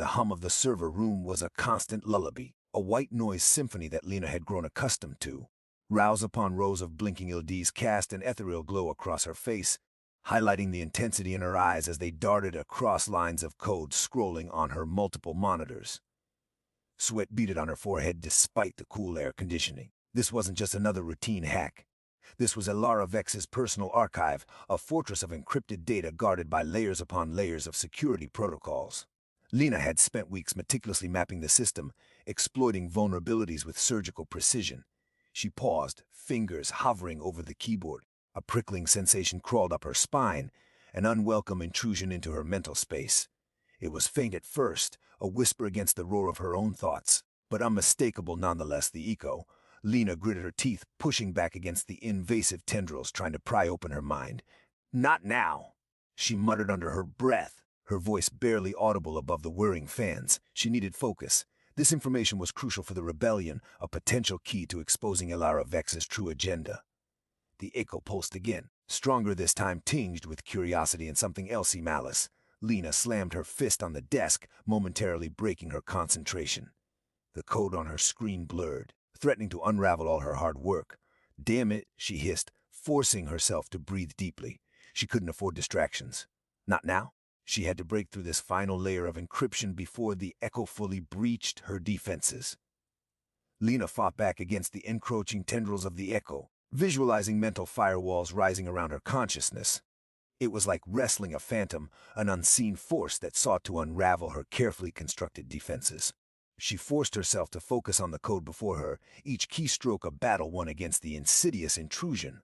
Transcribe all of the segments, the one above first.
The hum of the server room was a constant lullaby, a white noise symphony that Lena had grown accustomed to. Rows upon rows of blinking LEDs cast an ethereal glow across her face, highlighting the intensity in her eyes as they darted across lines of code scrolling on her multiple monitors. Sweat beaded on her forehead despite the cool air conditioning. This wasn't just another routine hack. This was Alara Vex's personal archive, a fortress of encrypted data guarded by layers upon layers of security protocols. Lena had spent weeks meticulously mapping the system, exploiting vulnerabilities with surgical precision. She paused, fingers hovering over the keyboard. A prickling sensation crawled up her spine, an unwelcome intrusion into her mental space. It was faint at first, a whisper against the roar of her own thoughts, but unmistakable nonetheless. The echo. Lena gritted her teeth, pushing back against the invasive tendrils trying to pry open her mind. "Not now," she muttered under her breath, her voice barely audible above the whirring fans. She needed focus. This information was crucial for the rebellion, a potential key to exposing Alara Vex's true agenda. The echo pulsed again, stronger this time, tinged with curiosity and something elsey malice. Lena slammed her fist on the desk, momentarily breaking her concentration. The code on her screen blurred, threatening to unravel all her hard work. "Damn it," she hissed, forcing herself to breathe deeply. She couldn't afford distractions. Not now. She had to break through this final layer of encryption before the echo fully breached her defenses. Lena fought back against the encroaching tendrils of the echo, visualizing mental firewalls rising around her consciousness. It was like wrestling a phantom, an unseen force that sought to unravel her carefully constructed defenses. She forced herself to focus on the code before her, each keystroke a battle won against the insidious intrusion.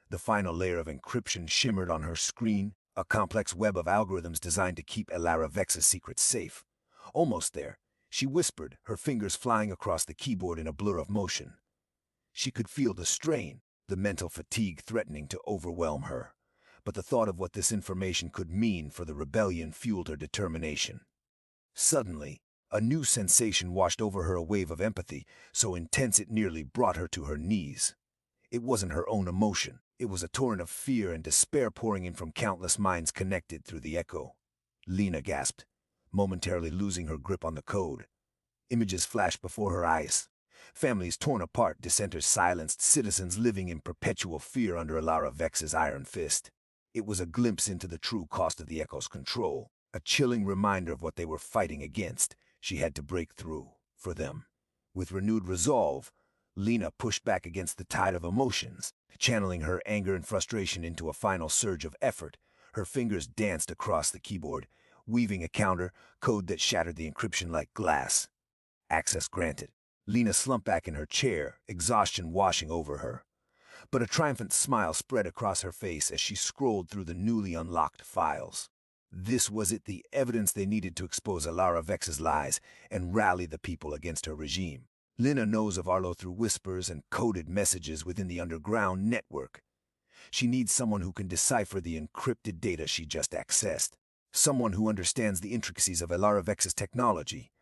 The final layer of encryption shimmered on her screen, a complex web of algorithms designed to keep Alara Vex's secrets safe. Almost there, she whispered, her fingers flying across the keyboard in a blur of motion. She could feel the strain, the mental fatigue threatening to overwhelm her. But the thought of what this information could mean for the rebellion fueled her determination. Suddenly, a new sensation washed over her, a wave of empathy, so intense it nearly brought her to her knees. It wasn't her own emotion. It was a torrent of fear and despair pouring in from countless minds connected through the echo. Lena gasped, momentarily losing her grip on the code. Images flashed before her eyes. Families torn apart, dissenters silenced, citizens living in perpetual fear under Alara Vex's iron fist. It was a glimpse into the true cost of the echo's control, a chilling reminder of what they were fighting against. She had to break through, for them. With renewed resolve, Lena pushed back against the tide of emotions, channeling her anger and frustration into a final surge of effort. Her fingers danced across the keyboard, weaving a counter code that shattered the encryption like glass. Access granted. Lena slumped back in her chair, exhaustion washing over her. But a triumphant smile spread across her face as she scrolled through the newly unlocked files. This was it, the evidence they needed to expose Alara Vex's lies and rally the people against her regime. Lena knows of Arlo through whispers and coded messages within the underground network. She needs someone who can decipher the encrypted data she just accessed. Someone who understands the intricacies of Alara Vex's technology.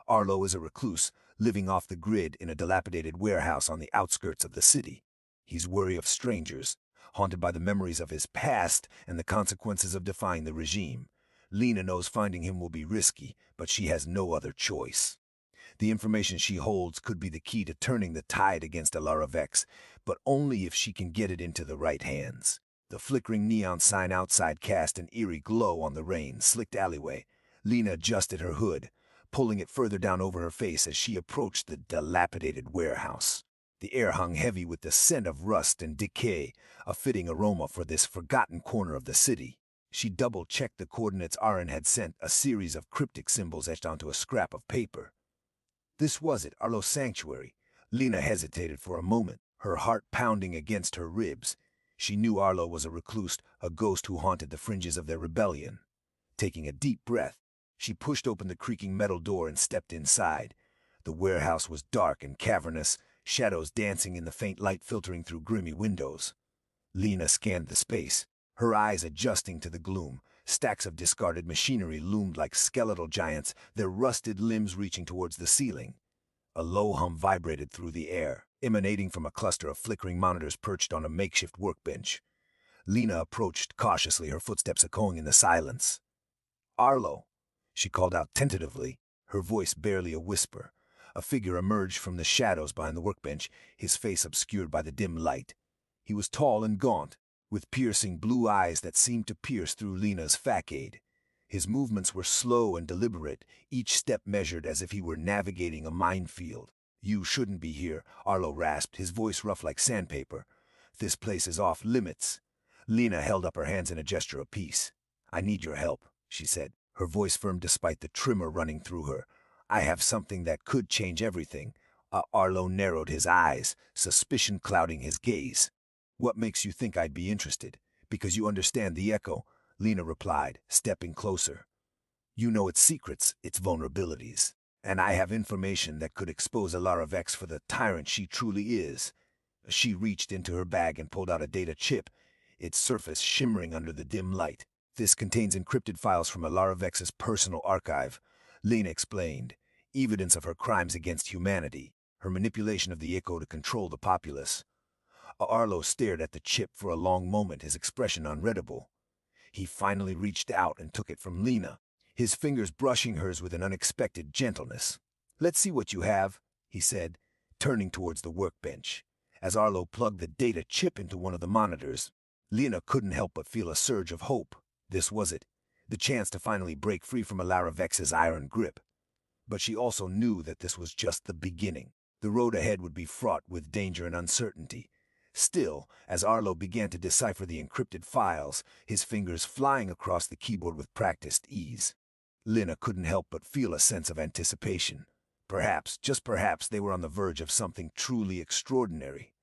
Arlo is a recluse, living off the grid in a dilapidated warehouse on the outskirts of the city. He's wary of strangers, haunted by the memories of his past and the consequences of defying the regime. Lena knows finding him will be risky, but she has no other choice. The information she holds could be the key to turning the tide against Alara Vex, but only if she can get it into the right hands. The flickering neon sign outside cast an eerie glow on the rain-slicked alleyway. Lena adjusted her hood, pulling it further down over her face as she approached the dilapidated warehouse. The air hung heavy with the scent of rust and decay, a fitting aroma for this forgotten corner of the city. She double-checked the coordinates Arin had sent, a series of cryptic symbols etched onto a scrap of paper. This was it, Arlo's sanctuary. Lena hesitated for a moment, her heart pounding against her ribs. She knew Arlo was a recluse, a ghost who haunted the fringes of their rebellion. Taking a deep breath, she pushed open the creaking metal door and stepped inside. The warehouse was dark and cavernous, shadows dancing in the faint light filtering through grimy windows. Lena scanned the space, her eyes adjusting to the gloom. Stacks of discarded machinery loomed like skeletal giants, their rusted limbs reaching towards the ceiling. A low hum vibrated through the air, emanating from a cluster of flickering monitors perched on a makeshift workbench. Lena approached cautiously, her footsteps echoing in the silence. "Arlo," she called out tentatively, her voice barely a whisper. A figure emerged from the shadows behind the workbench, his face obscured by the dim light. He was tall and gaunt, with piercing blue eyes that seemed to pierce through Lena's facade. His movements were slow and deliberate, each step measured as if he were navigating a minefield. "You shouldn't be here," Arlo rasped, his voice rough like sandpaper. "This place is off limits." Lena held up her hands in a gesture of peace. "I need your help," she said, her voice firm despite the tremor running through her. "I have something that could change everything." Arlo narrowed his eyes, suspicion clouding his gaze. "What makes you think I'd be interested?" "Because you understand the Echo," Lena replied, stepping closer. "You know its secrets, its vulnerabilities. And I have information that could expose Alara Vex for the tyrant she truly is." She reached into her bag and pulled out a data chip, its surface shimmering under the dim light. "This contains encrypted files from Alara Vex's personal archive," Lena explained. "Evidence of her crimes against humanity, her manipulation of the Echo to control the populace." Arlo stared at the chip for a long moment, his expression unreadable. He finally reached out and took it from Lena, his fingers brushing hers with an unexpected gentleness. "Let's see what you have," he said, turning towards the workbench. As Arlo plugged the data chip into one of the monitors, Lena couldn't help but feel a surge of hope. This was it, the chance to finally break free from Alara Vex's iron grip. But she also knew that this was just the beginning. The road ahead would be fraught with danger and uncertainty. Still, as Arlo began to decipher the encrypted files, his fingers flying across the keyboard with practiced ease, Lena couldn't help but feel a sense of anticipation. Perhaps, just perhaps, they were on the verge of something truly extraordinary.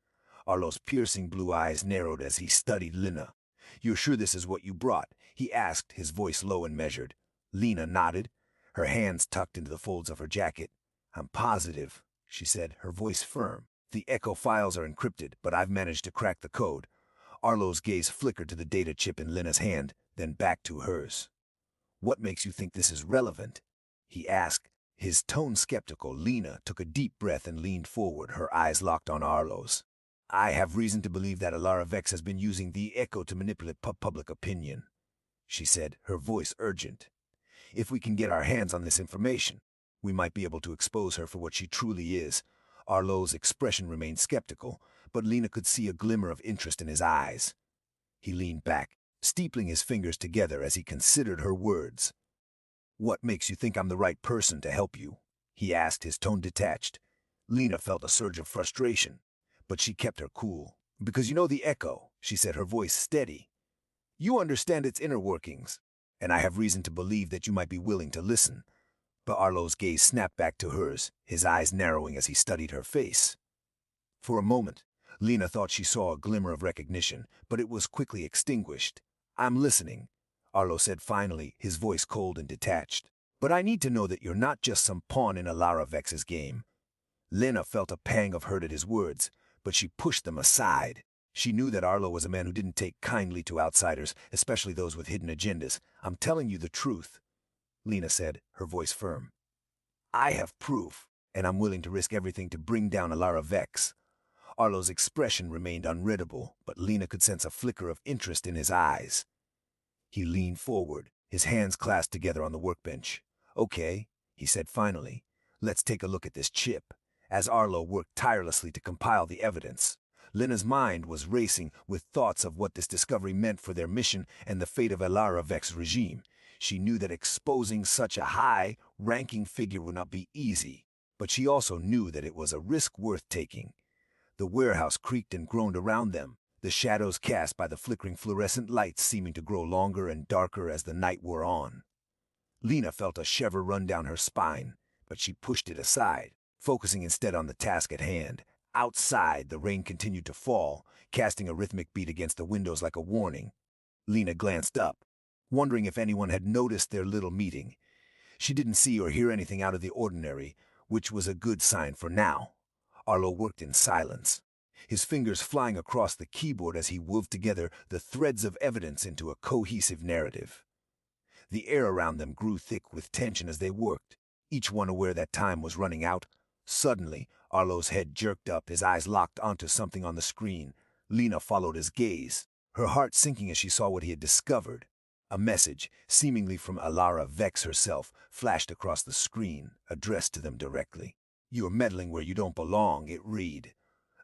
Arlo's piercing blue eyes narrowed as he studied Lena. "You're sure this is what you brought?" he asked, his voice low and measured. Lena nodded, her hands tucked into the folds of her jacket. "I'm positive," she said, her voice firm. "The Echo files are encrypted, but I've managed to crack the code." Arlo's gaze flickered to the data chip in Lena's hand, then back to hers. "What makes you think this is relevant?" he asked, his tone skeptical. Lena took a deep breath and leaned forward, her eyes locked on Arlo's. "I have reason to believe that Alara Vex has been using the Echo to manipulate public opinion," she said, her voice urgent. "If we can get our hands on this information, we might be able to expose her for what she truly is." Arlo's expression remained skeptical, but Lena could see a glimmer of interest in his eyes. He leaned back, steepling his fingers together as he considered her words. "What makes you think I'm the right person to help you?" he asked, his tone detached. Lena felt a surge of frustration, but she kept her cool. "Because you know the Echo," she said, her voice steady. "You understand its inner workings, and I have reason to believe that you might be willing to listen." But Arlo's gaze snapped back to hers, his eyes narrowing as he studied her face. For a moment, Lena thought she saw a glimmer of recognition, but it was quickly extinguished. "I'm listening," Arlo said finally, his voice cold and detached. "But I need to know that you're not just some pawn in Alara Vex's game." Lena felt a pang of hurt at his words, but she pushed them aside. She knew that Arlo was a man who didn't take kindly to outsiders, especially those with hidden agendas. "I'm telling you the truth," Lena said, her voice firm. "I have proof, and I'm willing to risk everything to bring down Alara Vex." Arlo's expression remained unreadable, but Lena could sense a flicker of interest in his eyes. He leaned forward, his hands clasped together on the workbench. "Okay," he said finally, "let's take a look at this chip." As Arlo worked tirelessly to compile the evidence, Lena's mind was racing with thoughts of what this discovery meant for their mission and the fate of Alara Vex's regime. She knew that exposing such a high-ranking figure would not be easy, but she also knew that it was a risk worth taking. The warehouse creaked and groaned around them, the shadows cast by the flickering fluorescent lights seeming to grow longer and darker as the night wore on. Lena felt a shiver run down her spine, but she pushed it aside, focusing instead on the task at hand. Outside, the rain continued to fall, casting a rhythmic beat against the windows like a warning. Lena glanced up, wondering if anyone had noticed their little meeting. She didn't see or hear anything out of the ordinary, which was a good sign for now. Arlo worked in silence, his fingers flying across the keyboard as he wove together the threads of evidence into a cohesive narrative. The air around them grew thick with tension as they worked, each one aware that time was running out. Suddenly, Arlo's head jerked up, his eyes locked onto something on the screen. Lena followed his gaze, her heart sinking as she saw what he had discovered. A message, seemingly from Alara Vex herself, flashed across the screen, addressed to them directly. "You're meddling where you don't belong," it read.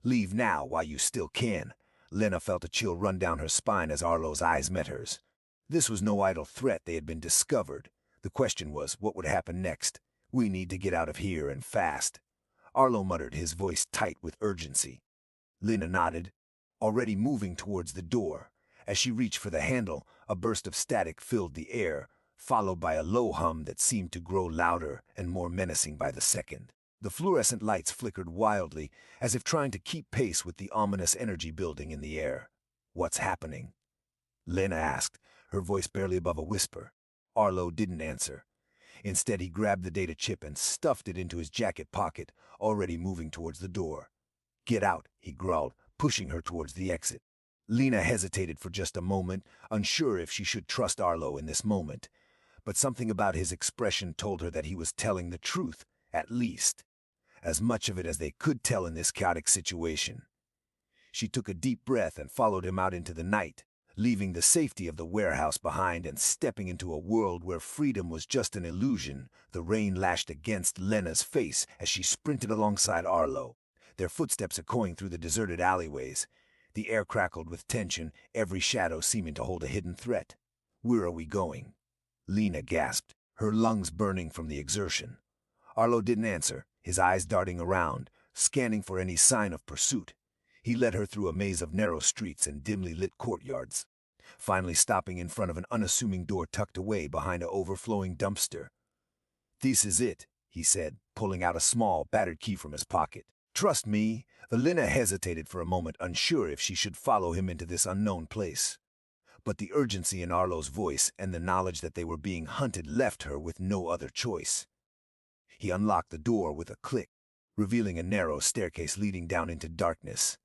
"Leave now while you still can." Lena felt a chill run down her spine as Arlo's eyes met hers. This was no idle threat. They had been discovered. The question was, what would happen next? "We need to get out of here, and fast," Arlo muttered, his voice tight with urgency. Lena nodded, already moving towards the door. As she reached for the handle, a burst of static filled the air, followed by a low hum that seemed to grow louder and more menacing by the second. The fluorescent lights flickered wildly, as if trying to keep pace with the ominous energy building in the air. "What's happening?" Lena asked, her voice barely above a whisper. Arlo didn't answer. Instead, he grabbed the data chip and stuffed it into his jacket pocket, already moving towards the door. "Get out," he growled, pushing her towards the exit. Lena hesitated for just a moment, unsure if she should trust Arlo in this moment. But something about his expression told her that he was telling the truth, at least. As much of it as they could tell in this chaotic situation. She took a deep breath and followed him out into the night, leaving the safety of the warehouse behind and stepping into a world where freedom was just an illusion. The rain lashed against Lena's face as she sprinted alongside Arlo, their footsteps echoing through the deserted alleyways. The air crackled with tension, every shadow seeming to hold a hidden threat. "Where are we going?" Lena gasped, her lungs burning from the exertion. Arlo didn't answer, his eyes darting around, scanning for any sign of pursuit. He led her through a maze of narrow streets and dimly lit courtyards, finally stopping in front of an unassuming door tucked away behind an overflowing dumpster. "This is it," he said, pulling out a small, battered key from his pocket. "Trust me." Lena hesitated for a moment, unsure if she should follow him into this unknown place. But the urgency in Arlo's voice and the knowledge that they were being hunted left her with no other choice. He unlocked the door with a click, revealing a narrow staircase leading down into darkness.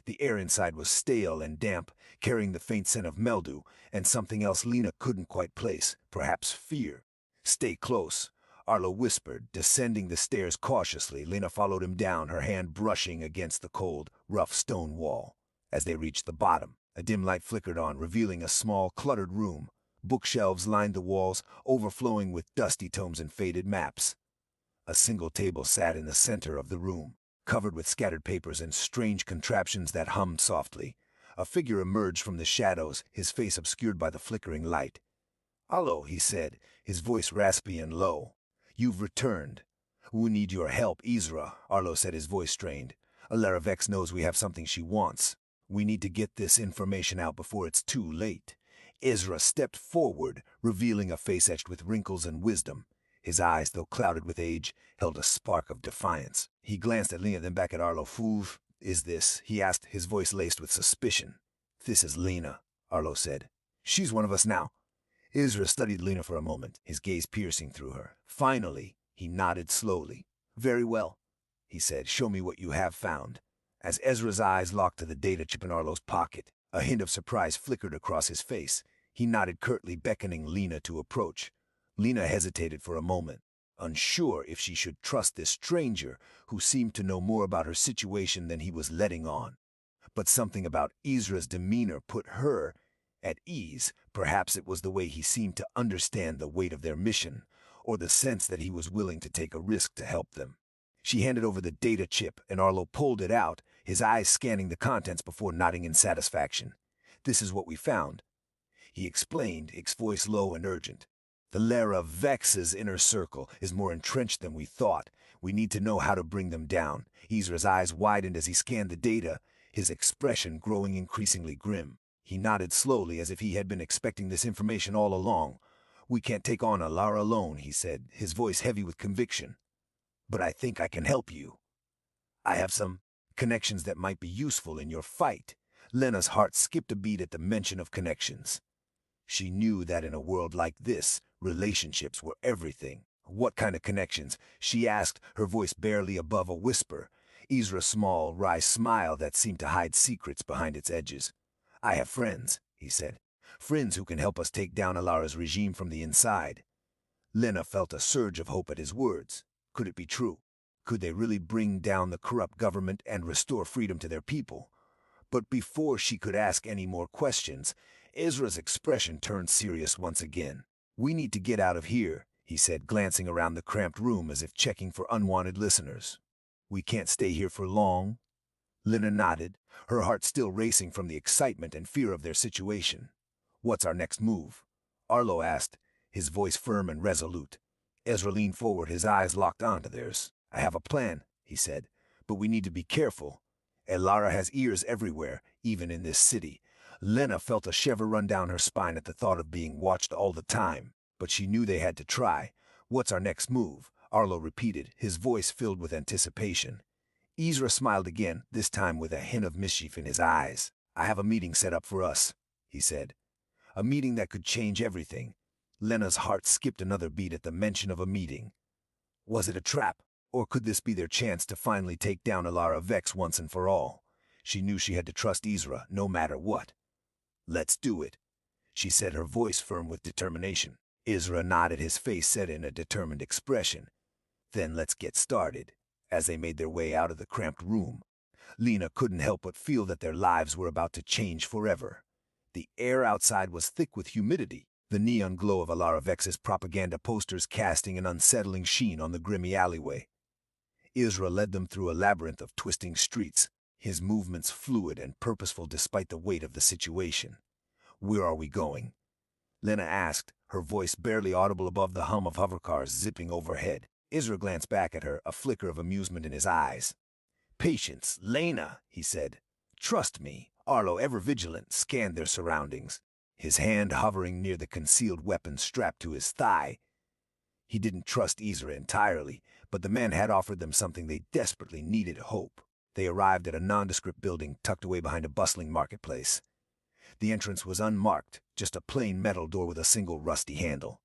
The air inside was stale and damp, carrying the faint scent of mildew and something else Lena couldn't quite place, perhaps fear. "Stay close," Arlo whispered, descending the stairs cautiously. Lena followed him down, her hand brushing against the cold, rough stone wall. As they reached the bottom, a dim light flickered on, revealing a small, cluttered room. Bookshelves lined the walls, overflowing with dusty tomes and faded maps. A single table sat in the center of the room, covered with scattered papers and strange contraptions that hummed softly. A figure emerged from the shadows, his face obscured by the flickering light. "Allo," he said, his voice raspy and low. "You've returned." "We need your help, Ezra," Arlo said, his voice strained. "Alara Vex knows we have something she wants. We need to get this information out before it's too late." Ezra stepped forward, revealing a face etched with wrinkles and wisdom. His eyes, though clouded with age, held a spark of defiance. He glanced at Lena, then back at Arlo. "Who is this?" he asked, his voice laced with suspicion. "This is Lena," Arlo said. "She's one of us now." Ezra studied Lena for a moment, his gaze piercing through her. Finally, he nodded slowly. "Very well," he said. "Show me what you have found." As Ezra's eyes locked to the data chip in Arlo's pocket, a hint of surprise flickered across his face. He nodded curtly, beckoning Lena to approach. Lena hesitated for a moment, unsure if she should trust this stranger who seemed to know more about her situation than he was letting on. But something about Ezra's demeanor put her at ease. Perhaps it was the way he seemed to understand the weight of their mission, or the sense that he was willing to take a risk to help them. She handed over the data chip, and Arlo pulled it out, his eyes scanning the contents before nodding in satisfaction. "This is what we found," he explained, his voice low and urgent. "The Alara Vex's inner circle is more entrenched than we thought. We need to know how to bring them down." Ezra's eyes widened as he scanned the data, his expression growing increasingly grim. He nodded slowly, as if he had been expecting this information all along. "We can't take on Alara alone," he said, his voice heavy with conviction. "But I think I can help you. I have some connections that might be useful in your fight." Lena's heart skipped a beat at the mention of connections. She knew that in a world like this, relationships were everything. "What kind of connections?" she asked, her voice barely above a whisper. Ezra's small, wry smile that seemed to hide secrets behind its edges. "I have friends," he said. "Friends who can help us take down Alara's regime from the inside." Lena felt a surge of hope at his words. Could it be true? Could they really bring down the corrupt government and restore freedom to their people? But before she could ask any more questions, Ezra's expression turned serious once again. "We need to get out of here," he said, glancing around the cramped room as if checking for unwanted listeners. "We can't stay here for long." Lena nodded, her heart still racing from the excitement and fear of their situation. "What's our next move?" Arlo asked, his voice firm and resolute. Ezra leaned forward, his eyes locked onto theirs. "I have a plan," he said, "but we need to be careful. Elara has ears everywhere, even in this city." Lena felt a shiver run down her spine at the thought of being watched all the time, but she knew they had to try. "What's our next move?" Arlo repeated, his voice filled with anticipation. Ezra smiled again, this time with a hint of mischief in his eyes. "I have a meeting set up for us," he said. "A meeting that could change everything." Lena's heart skipped another beat at the mention of a meeting. Was it a trap, or could this be their chance to finally take down Elara Vex once and for all? She knew she had to trust Ezra, no matter what. "Let's do it," she said, her voice firm with determination. Ezra nodded, his face set in a determined expression. "Then let's get started." As they made their way out of the cramped room, Lena couldn't help but feel that their lives were about to change forever. The air outside was thick with humidity, the neon glow of Elara Vex's propaganda posters casting an unsettling sheen on the grimy alleyway. Ezra led them through a labyrinth of twisting streets, his movements fluid and purposeful despite the weight of the situation. "Where are we going?" Lena asked, her voice barely audible above the hum of hovercars zipping overhead. Ezra glanced back at her, a flicker of amusement in his eyes. "Patience, Lena," he said. "Trust me." Arlo, ever vigilant, scanned their surroundings, his hand hovering near the concealed weapon strapped to his thigh. He didn't trust Ezra entirely, but the man had offered them something they desperately needed: hope. They arrived at a nondescript building tucked away behind a bustling marketplace. The entrance was unmarked, just a plain metal door with a single rusty handle.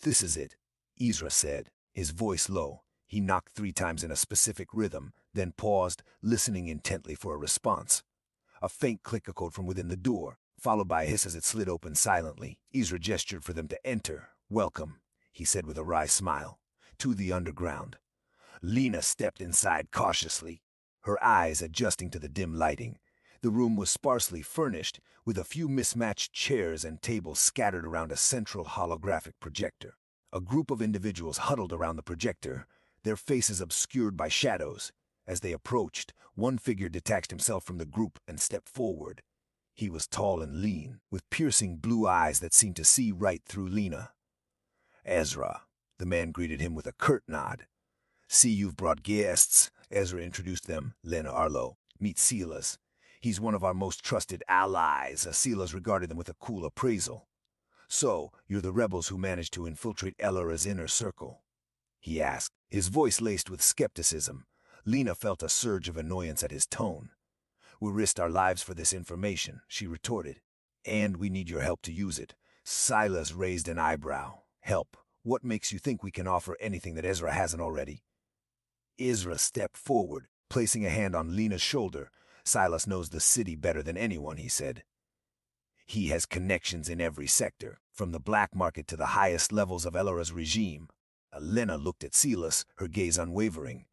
"This is it," Ezra said, his voice low. He knocked 3 times in a specific rhythm, then paused, listening intently for a response. A faint click echoed from within the door, followed by a hiss as it slid open silently. Ezra gestured for them to enter. "Welcome," he said with a wry smile, "to the underground." Lena stepped inside cautiously, her eyes adjusting to the dim lighting. The room was sparsely furnished, with a few mismatched chairs and tables scattered around a central holographic projector. A group of individuals huddled around the projector, their faces obscured by shadows. As they approached, one figure detached himself from the group and stepped forward. He was tall and lean, with piercing blue eyes that seemed to see right through Lena. "Ezra," the man greeted him with a curt nod. "See, you've brought guests." Ezra introduced them. "Lena, Arlo. Meet Silas. He's one of our most trusted allies." Silas regarded them with a cool appraisal. "So, you're the rebels who managed to infiltrate Elara's inner circle?" he asked, his voice laced with skepticism. Lena felt a surge of annoyance at his tone. "We risked our lives for this information," she retorted. "And we need your help to use it." Silas raised an eyebrow. "Help? What makes you think we can offer anything that Ezra hasn't already?" Ezra stepped forward, placing a hand on Lena's shoulder. "Silas knows the city better than anyone," he said. "He has connections in every sector, from the black market to the highest levels of Elara's regime." Lena looked at Silas, her gaze unwavering.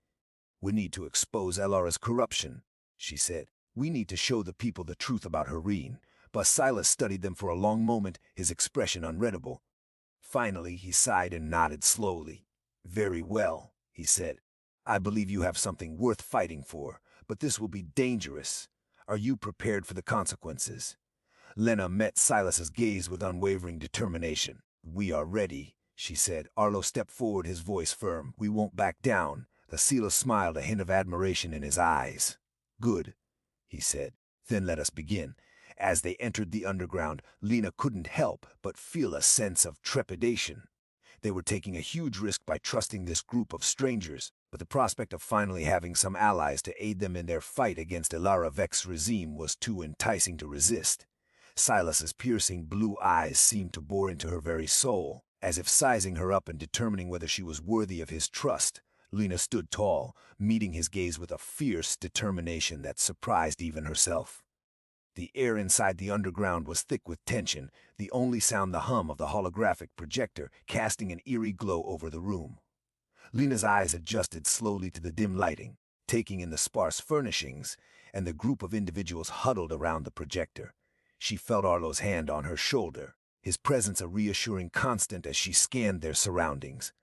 "We need to expose Elara's corruption," she said. "We need to show the people the truth about Arin." But Silas studied them for a long moment, his expression unreadable. Finally, he sighed and nodded slowly. "Very well," he said. "I believe you have something worth fighting for, but this will be dangerous. Are you prepared for the consequences?" Lena met Silas's gaze with unwavering determination. "We are ready," she said. Arlo stepped forward, his voice firm. "We won't back down." The Silas smiled, a hint of admiration in his eyes. "Good," he said. "Then let us begin." As they entered the underground, Lena couldn't help but feel a sense of trepidation. They were taking a huge risk by trusting this group of strangers, but the prospect of finally having some allies to aid them in their fight against Elara Vex's regime was too enticing to resist. Silas's piercing blue eyes seemed to bore into her very soul, as if sizing her up and determining whether she was worthy of his trust. Lena stood tall, meeting his gaze with a fierce determination that surprised even herself. The air inside the underground was thick with tension, the only sound the hum of the holographic projector, casting an eerie glow over the room. Lena's eyes adjusted slowly to the dim lighting, taking in the sparse furnishings and the group of individuals huddled around the projector. She felt Arlo's hand on her shoulder, his presence a reassuring constant as she scanned their surroundings.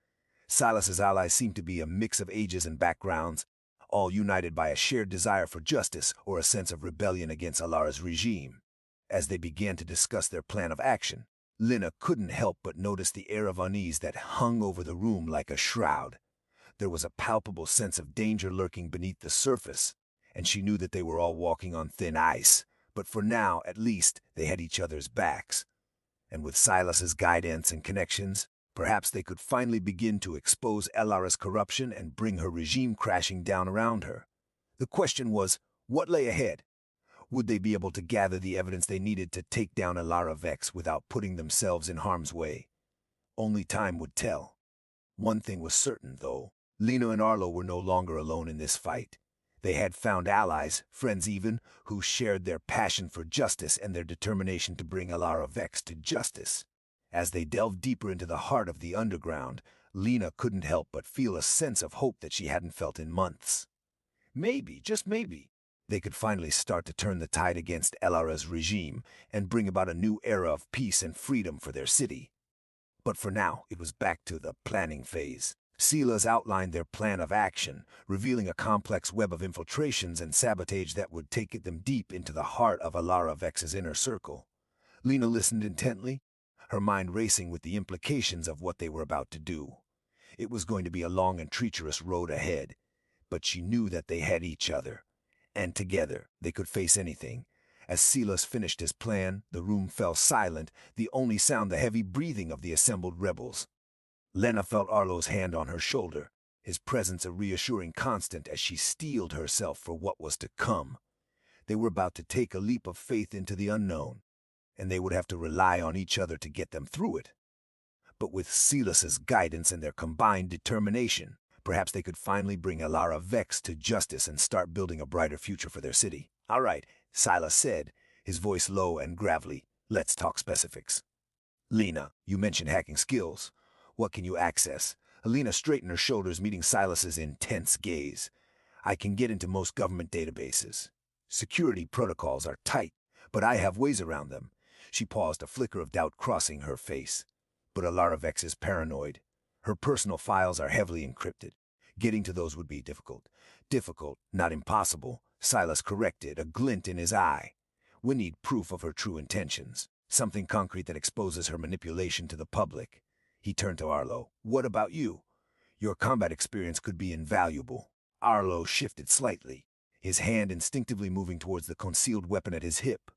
Silas's allies seemed to be a mix of ages and backgrounds, all united by a shared desire for justice or a sense of rebellion against Alara's regime. As they began to discuss their plan of action, Lena couldn't help but notice the air of unease that hung over the room like a shroud. There was a palpable sense of danger lurking beneath the surface, and she knew that they were all walking on thin ice, but for now, at least, they had each other's backs. And with Silas's guidance and connections, perhaps they could finally begin to expose Alara's corruption and bring her regime crashing down around her. The question was, what lay ahead? Would they be able to gather the evidence they needed to take down Alara Vex without putting themselves in harm's way? Only time would tell. One thing was certain, though. Lena and Arlo were no longer alone in this fight. They had found allies, friends even, who shared their passion for justice and their determination to bring Alara Vex to justice. As they delved deeper into the heart of the underground, Lena couldn't help but feel a sense of hope that she hadn't felt in months. Maybe, just maybe, they could finally start to turn the tide against Alara's regime and bring about a new era of peace and freedom for their city. But for now, it was back to the planning phase. Silas outlined their plan of action, revealing a complex web of infiltrations and sabotage that would take them deep into the heart of Alara Vex's inner circle. Lena listened intently, her mind racing with the implications of what they were about to do. It was going to be a long and treacherous road ahead, but she knew that they had each other, and together they could face anything. As Silas finished his plan, the room fell silent, the only sound the heavy breathing of the assembled rebels. Lena felt Arlo's hand on her shoulder, his presence a reassuring constant as she steeled herself for what was to come. They were about to take a leap of faith into the unknown, and they would have to rely on each other to get them through it. But with Silas's guidance and their combined determination, perhaps they could finally bring Alara Vex to justice and start building a brighter future for their city. "All right," Silas said, his voice low and gravelly. "Let's talk specifics." "Lena, you mentioned hacking skills. What can you access?" Lena straightened her shoulders, meeting Silas's intense gaze. "I can get into most government databases. Security protocols are tight, but I have ways around them." She paused, a flicker of doubt crossing her face. "But Alara Vex is paranoid. Her personal files are heavily encrypted. Getting to those would be difficult." "Difficult, not impossible," Silas corrected, a glint in his eye. "We need proof of her true intentions, something concrete that exposes her manipulation to the public." He turned to Arlo. "What about you? Your combat experience could be invaluable." Arlo shifted slightly, his hand instinctively moving towards the concealed weapon at his hip.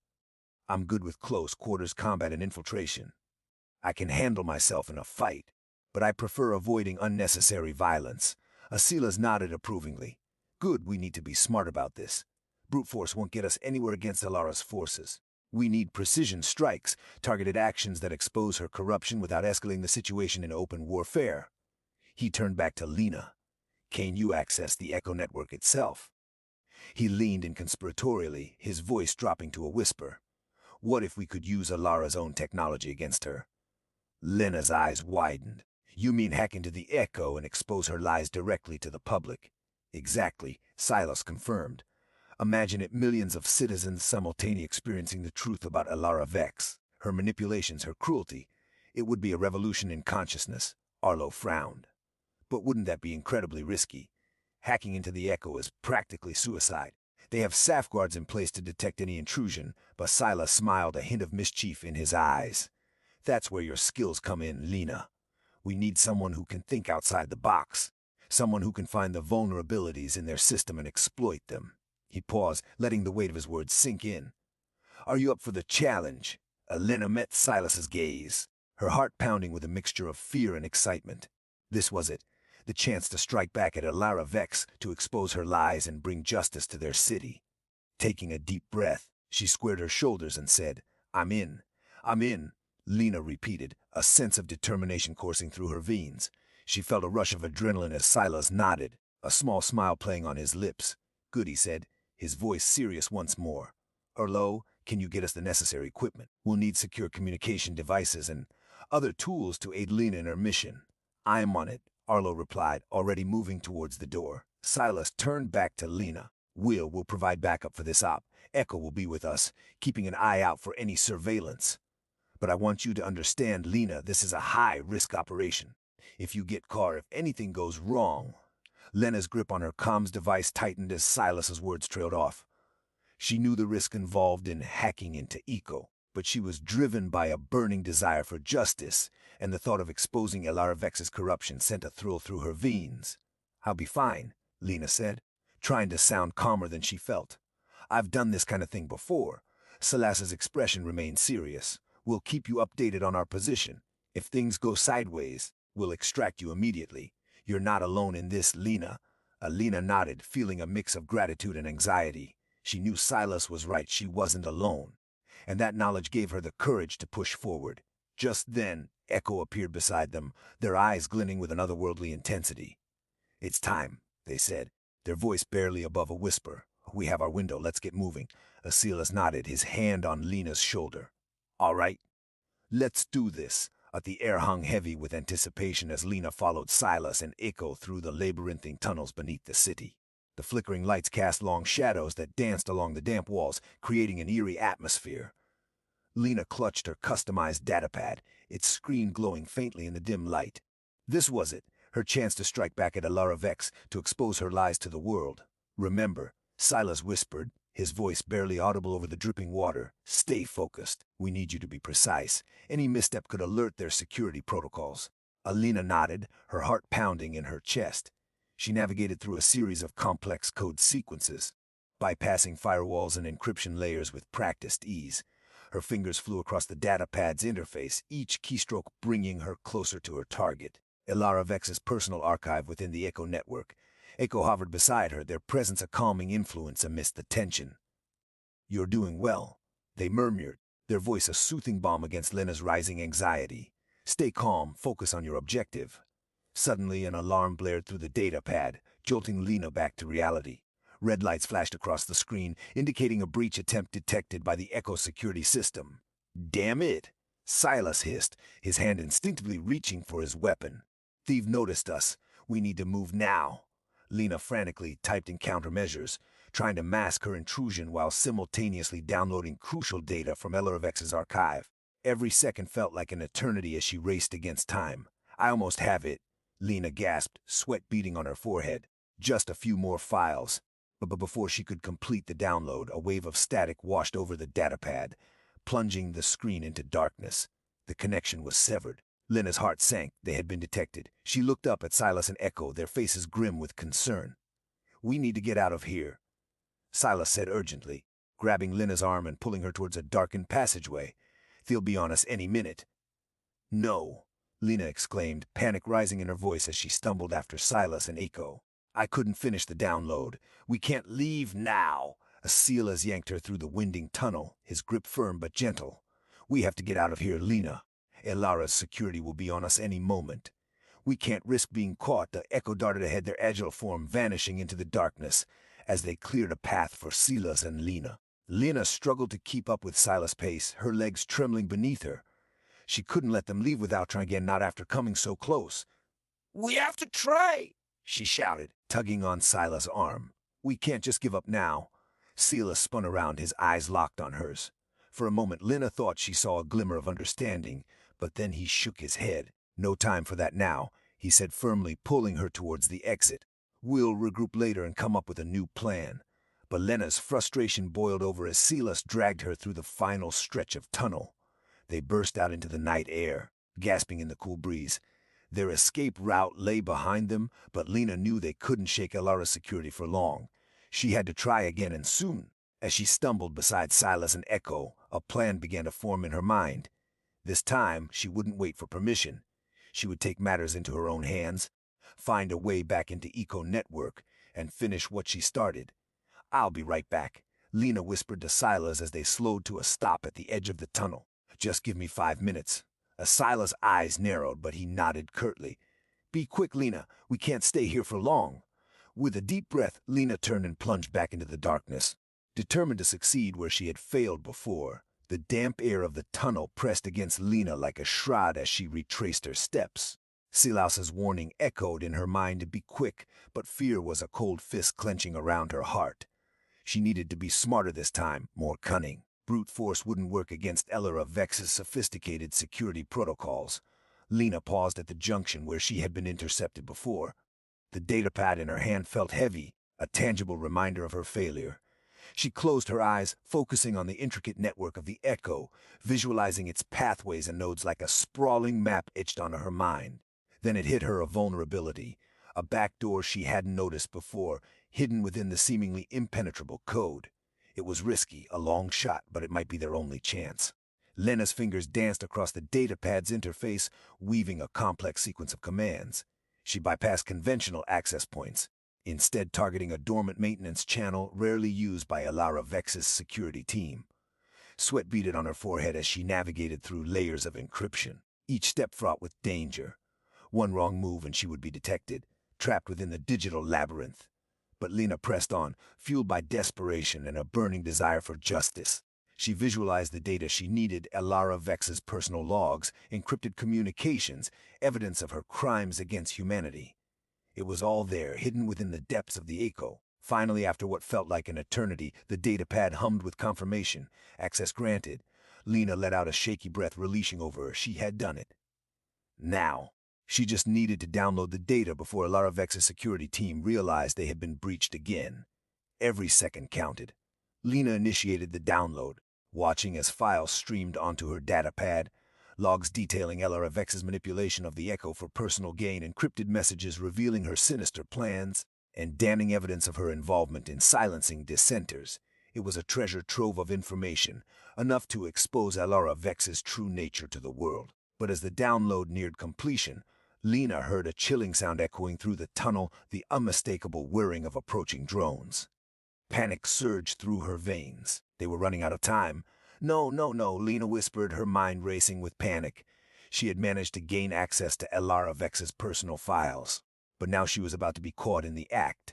"I'm good with close quarters combat and infiltration. I can handle myself in a fight, but I prefer avoiding unnecessary violence." Silas nodded approvingly. "Good, we need to be smart about this. Brute force won't get us anywhere against Alara's forces. We need precision strikes, targeted actions that expose her corruption without escalating the situation in open warfare." He turned back to Lena. "Can you access the Echo network itself?" He leaned in conspiratorially, his voice dropping to a whisper. "What if we could use Alara's own technology against her?" Lena's eyes widened. "You mean hack into the Echo and expose her lies directly to the public?" "Exactly," Silas confirmed. "Imagine it, millions of citizens simultaneously experiencing the truth about Alara Vex, her manipulations, her cruelty. It would be a revolution in consciousness." Arlo frowned. "But wouldn't that be incredibly risky? Hacking into the Echo is practically suicide. They have safeguards in place to detect any intrusion," but Silas smiled, a hint of mischief in his eyes. "That's where your skills come in, Lena. We need someone who can think outside the box, someone who can find the vulnerabilities in their system and exploit them." He paused, letting the weight of his words sink in. "Are you up for the challenge?" Lena met Silas's gaze, her heart pounding with a mixture of fear and excitement. This was it, the chance to strike back at Alara Vex, to expose her lies and bring justice to their city. Taking a deep breath, she squared her shoulders and said, "I'm in. I'm in," Lena repeated, a sense of determination coursing through her veins. She felt a rush of adrenaline as Silas nodded, a small smile playing on his lips. "Good," he said, his voice serious once more. "Arlo, can you get us the necessary equipment? We'll need secure communication devices and other tools to aid Lena in her mission." "I'm on it," Arlo replied, already moving towards the door. Silas turned back to Lena. Will provide backup for this op. Echo will be with us, keeping an eye out for any surveillance. But I want you to understand, Lena, this is a high-risk operation. If you get caught, if anything goes wrong. Lena's grip on her comms device tightened as Silas's words trailed off. She knew the risk involved in hacking into Eco, but she was driven by a burning desire for justice, and the thought of exposing Ilaravex's corruption sent a thrill through her veins. "I'll be fine," Lena said, trying to sound calmer than she felt. "I've done this kind of thing before." Silas's expression remained serious. "We'll keep you updated on our position. If things go sideways, we'll extract you immediately. You're not alone in this, Lena." Lena nodded, feeling a mix of gratitude and anxiety. She knew Silas was right, she wasn't alone. And that knowledge gave her the courage to push forward. Just then, Echo appeared beside them, their eyes glinting with an otherworldly intensity. "It's time," they said, their voice barely above a whisper. "We have our window, let's get moving." Silas nodded, his hand on Lena's shoulder. "All right, let's do this." The air hung heavy with anticipation as Lena followed Silas and Echo through the labyrinthine tunnels beneath the city. The flickering lights cast long shadows that danced along the damp walls, creating an eerie atmosphere. Lena clutched her customized datapad, its screen glowing faintly in the dim light. This was it, her chance to strike back at Ilaravex, to expose her lies to the world. "Remember," Silas whispered, his voice barely audible over the dripping water. "Stay focused. We need you to be precise. Any misstep could alert their security protocols." Alina nodded, her heart pounding in her chest. She navigated through a series of complex code sequences, bypassing firewalls and encryption layers with practiced ease. Her fingers flew across the datapad's interface, each keystroke bringing her closer to her target, Ilaravex's personal archive within the Echo network. Echo hovered beside her, their presence a calming influence amidst the tension. "You're doing well," they murmured, their voice a soothing balm against Lena's rising anxiety. "Stay calm, focus on your objective." Suddenly, an alarm blared through the datapad, jolting Lena back to reality. Red lights flashed across the screen, indicating a breach attempt detected by the Echo security system. "Damn it!" Silas hissed, his hand instinctively reaching for his weapon. "They've noticed us. We need to move now." Lena frantically typed in countermeasures, trying to mask her intrusion while simultaneously downloading crucial data from Ilaravex's archive. Every second felt like an eternity as she raced against time. "I almost have it," Lena gasped, sweat beading on her forehead. "Just a few more files." But before she could complete the download, a wave of static washed over the datapad, plunging the screen into darkness. The connection was severed. Lena's heart sank. They had been detected. She looked up at Silas and Echo, their faces grim with concern. "We need to get out of here," Silas said urgently, grabbing Lena's arm and pulling her towards a darkened passageway. "They'll be on us any minute." "No," Lena exclaimed, panic rising in her voice as she stumbled after Silas and Echo. "I couldn't finish the download. We can't leave now." Silas yanked her through the winding tunnel, his grip firm but gentle. "We have to get out of here, Lena. Elara's security will be on us any moment. We can't risk being caught." The Echo darted ahead, their agile form vanishing into the darkness as they cleared a path for Silas and Lena. Lena struggled to keep up with Silas' pace, her legs trembling beneath her. She couldn't let them leave without trying again, not after coming so close. "We have to try," she shouted, tugging on Silas' arm. "We can't just give up now." Silas spun around, his eyes locked on hers. For a moment, Lena thought she saw a glimmer of understanding, but then he shook his head. "No time for that now," he said firmly, pulling her towards the exit. "We'll regroup later and come up with a new plan." But Lena's frustration boiled over as Silas dragged her through the final stretch of tunnel. They burst out into the night air, gasping in the cool breeze. Their escape route lay behind them, but Lena knew they couldn't shake Elara's security for long. She had to try again, and soon. As she stumbled beside Silas and Echo, a plan began to form in her mind. This time, she wouldn't wait for permission. She would take matters into her own hands, find a way back into Eco Network, and finish what she started. "I'll be right back," Lena whispered to Silas as they slowed to a stop at the edge of the tunnel. "Just give me 5 minutes." Silas' eyes narrowed, but he nodded curtly. "Be quick, Lena. We can't stay here for long." With a deep breath, Lena turned and plunged back into the darkness, determined to succeed where she had failed before. The damp air of the tunnel pressed against Lena like a shroud as she retraced her steps. Silas's warning echoed in her mind to be quick, but fear was a cold fist clenching around her heart. She needed to be smarter this time, more cunning. Brute force wouldn't work against Elara Vex's sophisticated security protocols. Lena paused at the junction where she had been intercepted before. The datapad in her hand felt heavy, a tangible reminder of her failure. She closed her eyes, focusing on the intricate network of the Echo, visualizing its pathways and nodes like a sprawling map etched onto her mind. Then it hit her a vulnerability, a back door she hadn't noticed before, hidden within the seemingly impenetrable code. It was risky, a long shot, but it might be their only chance. Lena's fingers danced across the datapad's interface, weaving a complex sequence of commands. She bypassed conventional access points, instead targeting a dormant maintenance channel rarely used by Elara Vex's security team. Sweat beaded on her forehead as she navigated through layers of encryption, each step fraught with danger. One wrong move and she would be detected, trapped within the digital labyrinth. But Lena pressed on, fueled by desperation and a burning desire for justice. She visualized the data she needed: Elara Vex's personal logs, encrypted communications, evidence of her crimes against humanity. It was all there, hidden within the depths of the Echo. Finally, after what felt like an eternity, the datapad hummed with confirmation. Access granted. Lena let out a shaky breath, releasing over her. She had done it. Now, she just needed to download the data before Elara Vex's security team realized they had been breached again. Every second counted. Lena initiated the download, watching as files streamed onto her datapad. Logs detailing Elara Vex's manipulation of the Echo for personal gain, encrypted messages revealing her sinister plans, and damning evidence of her involvement in silencing dissenters. It was a treasure trove of information, enough to expose Elara Vex's true nature to the world. But as the download neared completion, Lena heard a chilling sound echoing through the tunnel, the unmistakable whirring of approaching drones. Panic surged through her veins. They were running out of time. No, no, no, Lena whispered, her mind racing with panic. She had managed to gain access to Elara Vex's personal files, but now she was about to be caught in the act.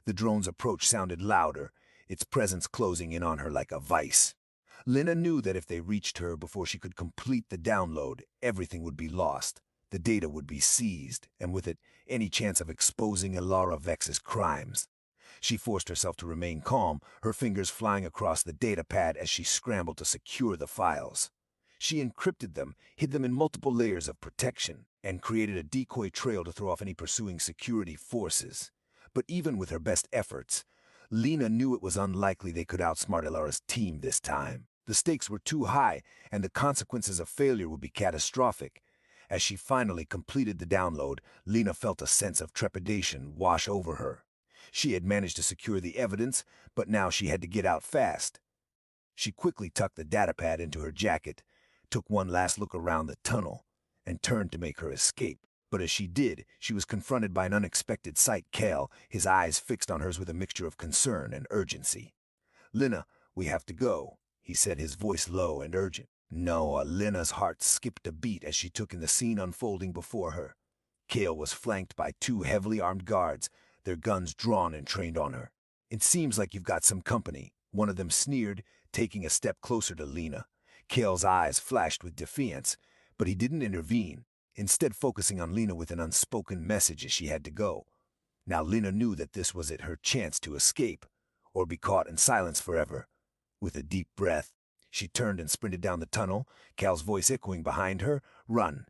The drone's approach sounded louder, its presence closing in on her like a vice. Lena knew that if they reached her before she could complete the download, everything would be lost. The data would be seized, and with it, any chance of exposing Elara Vex's crimes. She forced herself to remain calm, her fingers flying across the datapad as she scrambled to secure the files. She encrypted them, hid them in multiple layers of protection, and created a decoy trail to throw off any pursuing security forces. But even with her best efforts, Lena knew it was unlikely they could outsmart Elara's team this time. The stakes were too high, and the consequences of failure would be catastrophic. As she finally completed the download, Lena felt a sense of trepidation wash over her. She had managed to secure the evidence, but now she had to get out fast. She quickly tucked the datapad into her jacket, took one last look around the tunnel, and turned to make her escape. But as she did, she was confronted by an unexpected sight. Cal, his eyes fixed on hers with a mixture of concern and urgency. "Lena, we have to go," he said, his voice low and urgent. No, Lena's heart skipped a beat as she took in the scene unfolding before her. Cal was flanked by two heavily armed guards, their guns drawn and trained on her. "It seems like you've got some company," one of them sneered, taking a step closer to Lena. Cal's eyes flashed with defiance, but he didn't intervene, instead focusing on Lena with an unspoken message as she had to go. Now Lena knew that this was it, her chance to escape, or be caught in silence forever. With a deep breath, she turned and sprinted down the tunnel, Cal's voice echoing behind her, "Run!"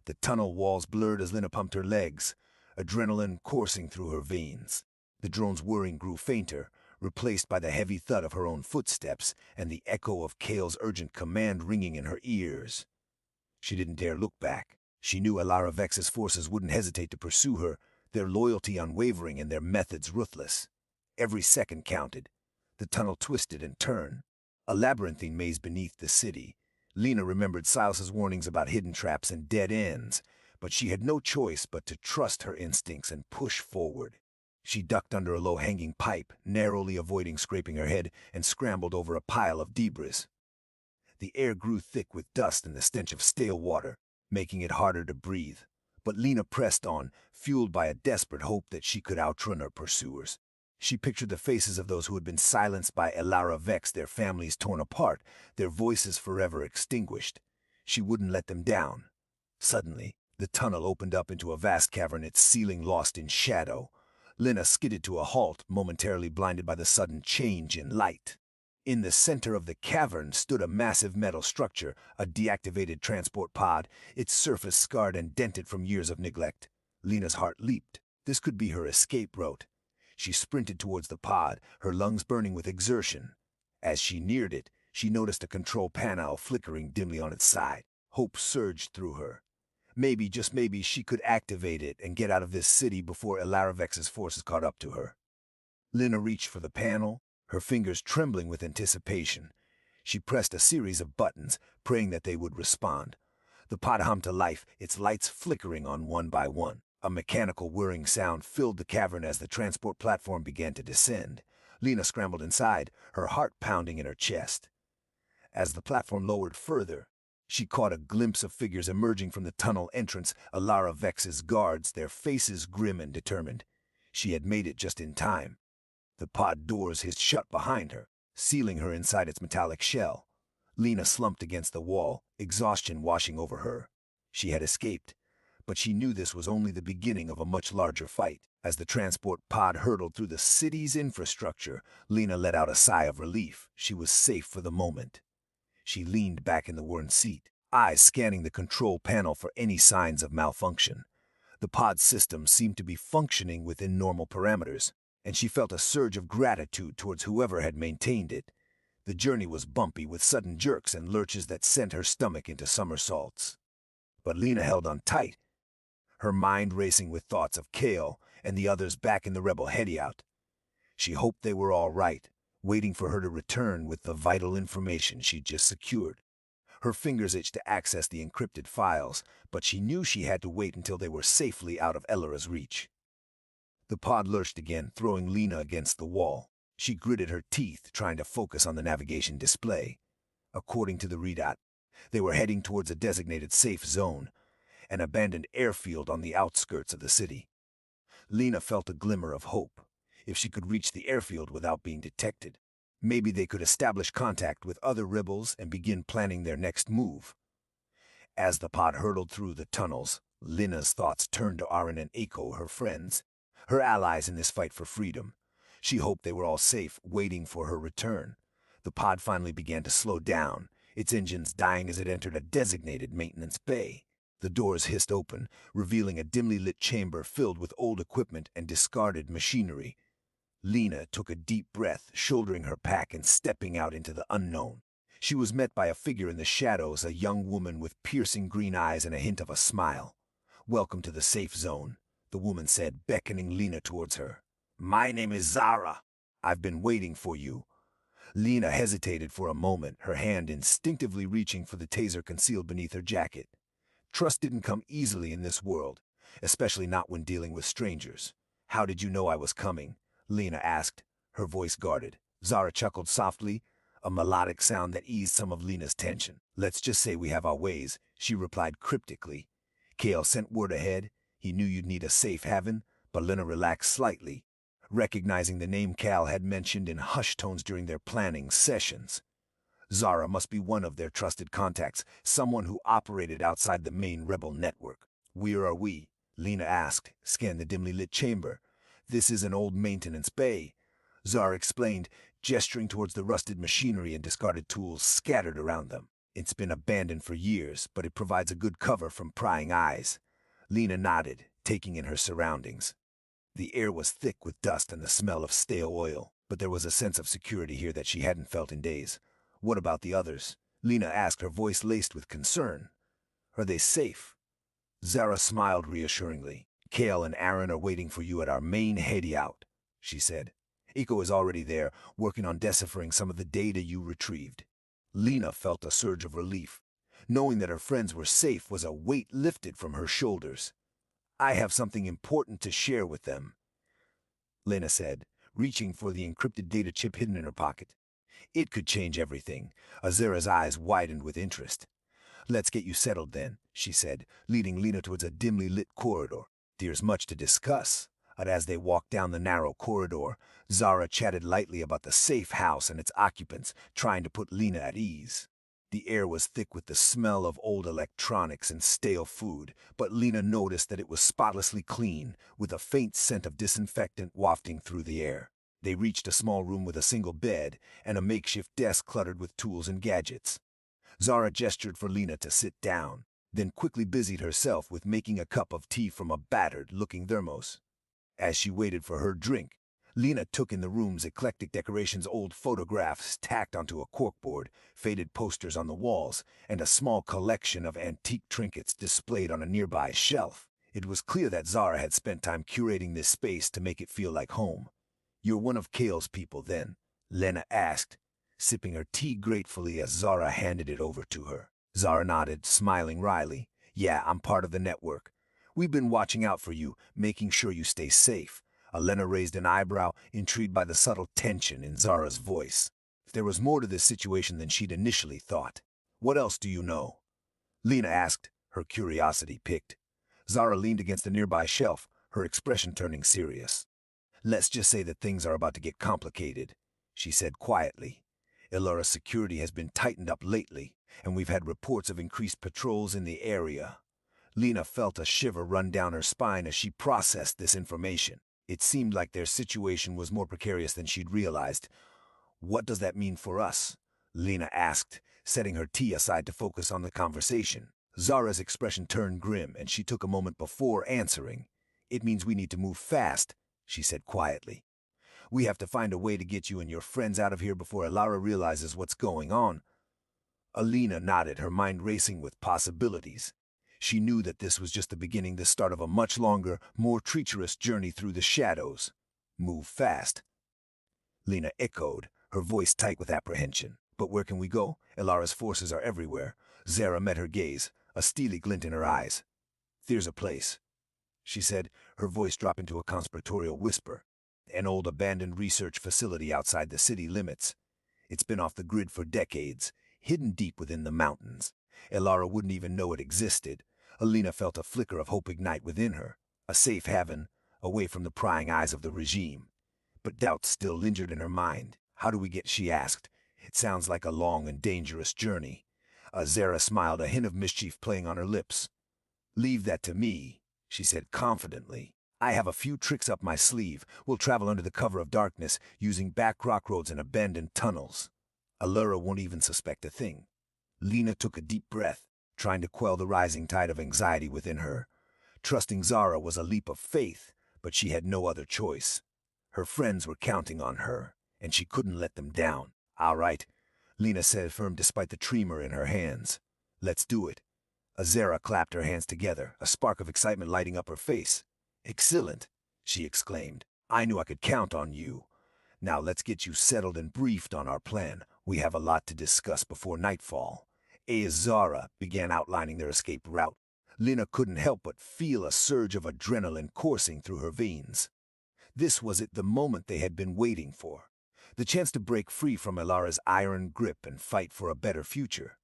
The tunnel walls blurred as Lena pumped her legs, adrenaline coursing through her veins. The drone's whirring grew fainter, replaced by the heavy thud of her own footsteps and the echo of Cal's urgent command ringing in her ears. She didn't dare look back. She knew Elara Vex's forces wouldn't hesitate to pursue her, their loyalty unwavering and their methods ruthless. Every second counted. The tunnel twisted and turned, a labyrinthine maze beneath the city. Lena remembered Silas's warnings about hidden traps and dead ends, but she had no choice but to trust her instincts and push forward. She ducked under a low-hanging pipe, narrowly avoiding scraping her head, and scrambled over a pile of debris. The air grew thick with dust and the stench of stale water, making it harder to breathe. But Lena pressed on, fueled by a desperate hope that she could outrun her pursuers. She pictured the faces of those who had been silenced by Elara Vex, their families torn apart, their voices forever extinguished. She wouldn't let them down. Suddenly, the tunnel opened up into a vast cavern, its ceiling lost in shadow. Lena skidded to a halt, momentarily blinded by the sudden change in light. In the center of the cavern stood a massive metal structure, a deactivated transport pod, its surface scarred and dented from years of neglect. Lena's heart leaped. This could be her escape route. She sprinted towards the pod, her lungs burning with exertion. As she neared it, she noticed a control panel flickering dimly on its side. Hope surged through her. Maybe, just maybe, she could activate it and get out of this city before Ilaravex's forces caught up to her. Lena reached for the panel, her fingers trembling with anticipation. She pressed a series of buttons, praying that they would respond. The pod hummed to life, its lights flickering on one by one. A mechanical whirring sound filled the cavern as the transport platform began to descend. Lena scrambled inside, her heart pounding in her chest. As the platform lowered further, she caught a glimpse of figures emerging from the tunnel entrance, Alara Vex's guards, their faces grim and determined. She had made it just in time. The pod doors hissed shut behind her, sealing her inside its metallic shell. Lena slumped against the wall, exhaustion washing over her. She had escaped, but she knew this was only the beginning of a much larger fight. As the transport pod hurtled through the city's infrastructure, Lena let out a sigh of relief. She was safe for the moment. She leaned back in the worn seat, eyes scanning the control panel for any signs of malfunction. The pod system seemed to be functioning within normal parameters, and she felt a surge of gratitude towards whoever had maintained it. The journey was bumpy with sudden jerks and lurches that sent her stomach into somersaults. But Lena held on tight, her mind racing with thoughts of Kale and the others back in the rebel hideout. She hoped they were all right, waiting for her to return with the vital information she'd just secured. Her fingers itched to access the encrypted files, but she knew she had to wait until they were safely out of Ellara's reach. The pod lurched again, throwing Lena against the wall. She gritted her teeth, trying to focus on the navigation display. According to the readout, they were heading towards a designated safe zone, an abandoned airfield on the outskirts of the city. Lena felt a glimmer of hope. If she could reach the airfield without being detected, maybe they could establish contact with other rebels and begin planning their next move. As the pod hurtled through the tunnels, Lena's thoughts turned to Arin and Eiko, her friends, her allies in this fight for freedom. She hoped they were all safe, waiting for her return. The pod finally began to slow down, its engines dying as it entered a designated maintenance bay. The doors hissed open, revealing a dimly lit chamber filled with old equipment and discarded machinery. Lena took a deep breath, shouldering her pack and stepping out into the unknown. She was met by a figure in the shadows, a young woman with piercing green eyes and a hint of a smile. "Welcome to the safe zone," the woman said, beckoning Lena towards her. "My name is Zara. I've been waiting for you." Lena hesitated for a moment, her hand instinctively reaching for the taser concealed beneath her jacket. Trust didn't come easily in this world, especially not when dealing with strangers. "How did you know I was coming?" Lena asked, her voice guarded. Zara chuckled softly, a melodic sound that eased some of Lena's tension. "Let's just say we have our ways," she replied cryptically. "Kale sent word ahead. He knew you'd need a safe haven," but Lena relaxed slightly, recognizing the name Cal had mentioned in hushed tones during their planning sessions. Zara must be one of their trusted contacts, someone who operated outside the main rebel network. "Where are we?" Lena asked, scanning the dimly lit chamber. "This is an old maintenance bay," Zara explained, gesturing towards the rusted machinery and discarded tools scattered around them. "It's been abandoned for years, but it provides a good cover from prying eyes." Lena nodded, taking in her surroundings. The air was thick with dust and the smell of stale oil, but there was a sense of security here that she hadn't felt in days. "What about the others?" Lena asked, her voice laced with concern. "Are they safe?" Zara smiled reassuringly. "Kale and Arin are waiting for you at our main hideout," she said. "Eiko is already there, working on deciphering some of the data you retrieved." Lena felt a surge of relief. Knowing that her friends were safe was a weight lifted from her shoulders. "I have something important to share with them," Lena said, reaching for the encrypted data chip hidden in her pocket. It could change everything. Azara's eyes widened with interest. "Let's get you settled then," she said, leading Lena towards a dimly lit corridor. "There's much to discuss." And as they walked down the narrow corridor, Zara chatted lightly about the safe house and its occupants, trying to put Lena at ease. The air was thick with the smell of old electronics and stale food, but Lena noticed that it was spotlessly clean, with a faint scent of disinfectant wafting through the air. They reached a small room with a single bed and a makeshift desk cluttered with tools and gadgets. Zara gestured for Lena to sit down, then quickly busied herself with making a cup of tea from a battered-looking thermos. As she waited for her drink, Lena took in the room's eclectic decorations, old photographs tacked onto a corkboard, faded posters on the walls, and a small collection of antique trinkets displayed on a nearby shelf. It was clear that Zara had spent time curating this space to make it feel like home. "You're one of Kale's people, then?" Lena asked, sipping her tea gratefully as Zara handed it over to her. Zara nodded, smiling wryly. "Yeah, I'm part of the network. We've been watching out for you, making sure you stay safe." Lena raised an eyebrow, intrigued by the subtle tension in Zara's voice. There was more to this situation than she'd initially thought. "What else do you know?" Lena asked, her curiosity piqued. Zara leaned against a nearby shelf, her expression turning serious. "Let's just say that things are about to get complicated," she said quietly. "Elara's security has been tightened up lately, and we've had reports of increased patrols in the area." Lena felt a shiver run down her spine as she processed this information. It seemed like their situation was more precarious than she'd realized. "What does that mean for us?" Lena asked, setting her tea aside to focus on the conversation. Zara's expression turned grim, and she took a moment before answering. "It means we need to move fast," she said quietly. "We have to find a way to get you and your friends out of here before Elara realizes what's going on." Alina nodded, her mind racing with possibilities. She knew that this was just the beginning, the start of a much longer, more treacherous journey through the shadows. "Move fast," Lena echoed, her voice tight with apprehension. "But where can we go? Elara's forces are everywhere." Zara met her gaze, a steely glint in her eyes. "There's a place," she said, her voice dropping to a conspiratorial whisper. "An old abandoned research facility outside the city limits. It's been off the grid for decades, hidden deep within the mountains. Elara wouldn't even know it existed." Alina felt a flicker of hope ignite within her. A safe haven, away from the prying eyes of the regime. But doubt still lingered in her mind. "How do we get?" she asked. "It sounds like a long and dangerous journey." Zara smiled, a hint of mischief playing on her lips. "Leave that to me," she said confidently. "I have a few tricks up my sleeve. We'll travel under the cover of darkness, using back rock roads and abandoned tunnels. Elara won't even suspect a thing." Lena took a deep breath, trying to quell the rising tide of anxiety within her. Trusting Zara was a leap of faith, but she had no other choice. Her friends were counting on her, and she couldn't let them down. "All right," Lena said, firm despite the tremor in her hands. "Let's do it." Zara clapped her hands together, a spark of excitement lighting up her face. "Excellent," she exclaimed. "I knew I could count on you. Now let's get you settled and briefed on our plan. We have a lot to discuss before nightfall." As Zara began outlining their escape route, Lena couldn't help but feel a surge of adrenaline coursing through her veins. This was it, the moment they had been waiting for. The chance to break free from Elara's iron grip and fight for a better future.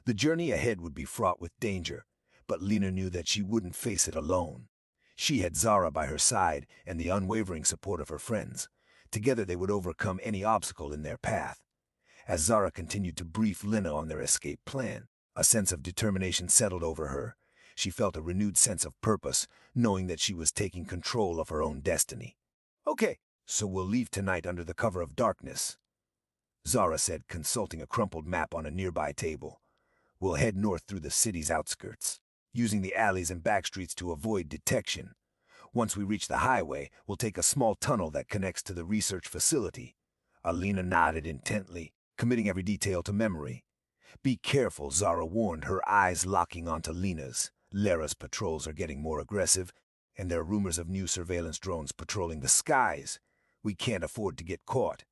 The journey ahead would be fraught with danger, but Lena knew that she wouldn't face it alone. She had Zara by her side and the unwavering support of her friends. Together they would overcome any obstacle in their path. As Zara continued to brief Lena on their escape plan, a sense of determination settled over her. She felt a renewed sense of purpose, knowing that she was taking control of her own destiny. "Okay, so we'll leave tonight under the cover of darkness," Zara said, consulting a crumpled map on a nearby table. "We'll head north through the city's outskirts, using the alleys and back streets to avoid detection. Once we reach the highway, we'll take a small tunnel that connects to the research facility." Alina nodded intently, committing every detail to memory. "Be careful," Zara warned, her eyes locking onto Lena's. "Lara's patrols are getting more aggressive, and there are rumors of new surveillance drones patrolling the skies. We can't afford to get caught."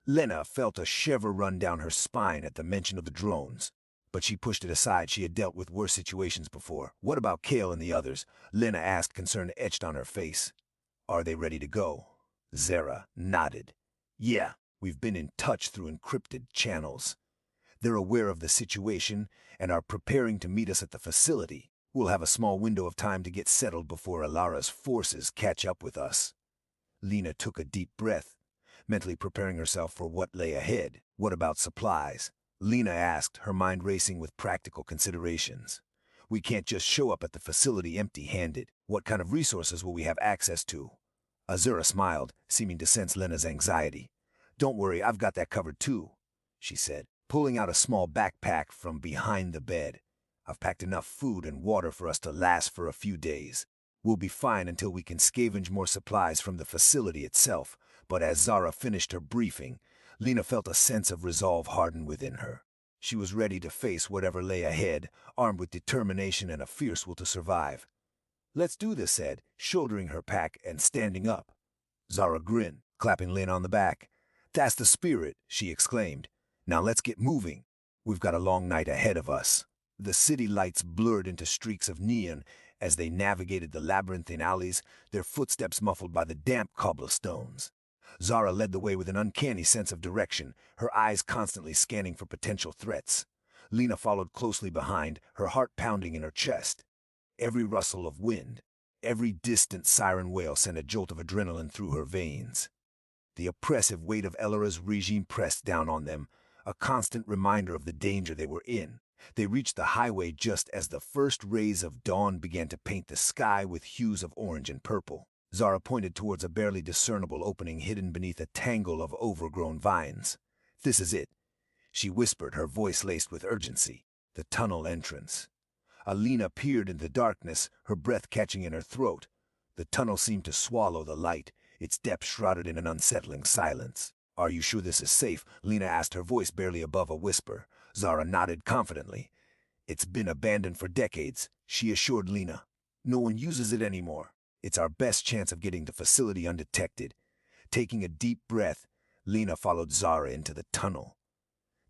Lena felt a shiver run down her spine at the mention of the drones, but she pushed it aside. She had dealt with worse situations before. "What about Kale and the others?" Lena asked, concern etched on her face. "Are they ready to go?" Zara nodded. "Yeah, we've been in touch through encrypted channels. They're aware of the situation and are preparing to meet us at the facility. We'll have a small window of time to get settled before Elara's forces catch up with us." Lena took a deep breath, mentally preparing herself for what lay ahead. "What about supplies?" Lena asked, her mind racing with practical considerations. We can't just show up at the facility empty-handed. What kind of resources will we have access to? Azura smiled, seeming to sense Lena's anxiety. Don't worry, I've got that covered too, she said, pulling out a small backpack from behind the bed. I've packed enough food and water for us to last for a few days. We'll be fine until we can scavenge more supplies from the facility itself, but as Zara finished her briefing, Lena felt a sense of resolve harden within her. She was ready to face whatever lay ahead, armed with determination and a fierce will to survive. Let's do this, said, shouldering her pack and standing up. Zara grinned, clapping Lena on the back. That's the spirit, she exclaimed. Now let's get moving. We've got a long night ahead of us. The city lights blurred into streaks of neon as they navigated the labyrinthine alleys, their footsteps muffled by the damp cobblestones. Zara led the way with an uncanny sense of direction, her eyes constantly scanning for potential threats. Lena followed closely behind, her heart pounding in her chest. Every rustle of wind, every distant siren wail sent a jolt of adrenaline through her veins. The oppressive weight of Ellora's regime pressed down on them, a constant reminder of the danger they were in. They reached the highway just as the first rays of dawn began to paint the sky with hues of orange and purple. Zara pointed towards a barely discernible opening hidden beneath a tangle of overgrown vines. This is it, she whispered, her voice laced with urgency. The tunnel entrance. Alina peered in the darkness, her breath catching in her throat. The tunnel seemed to swallow the light, its depths shrouded in an unsettling silence. Are you sure this is safe? Lena asked, her voice barely above a whisper. Zara nodded confidently. It's been abandoned for decades, she assured Lena. No one uses it anymore. It's our best chance of getting the facility undetected. Taking a deep breath, Lena followed Zara into the tunnel.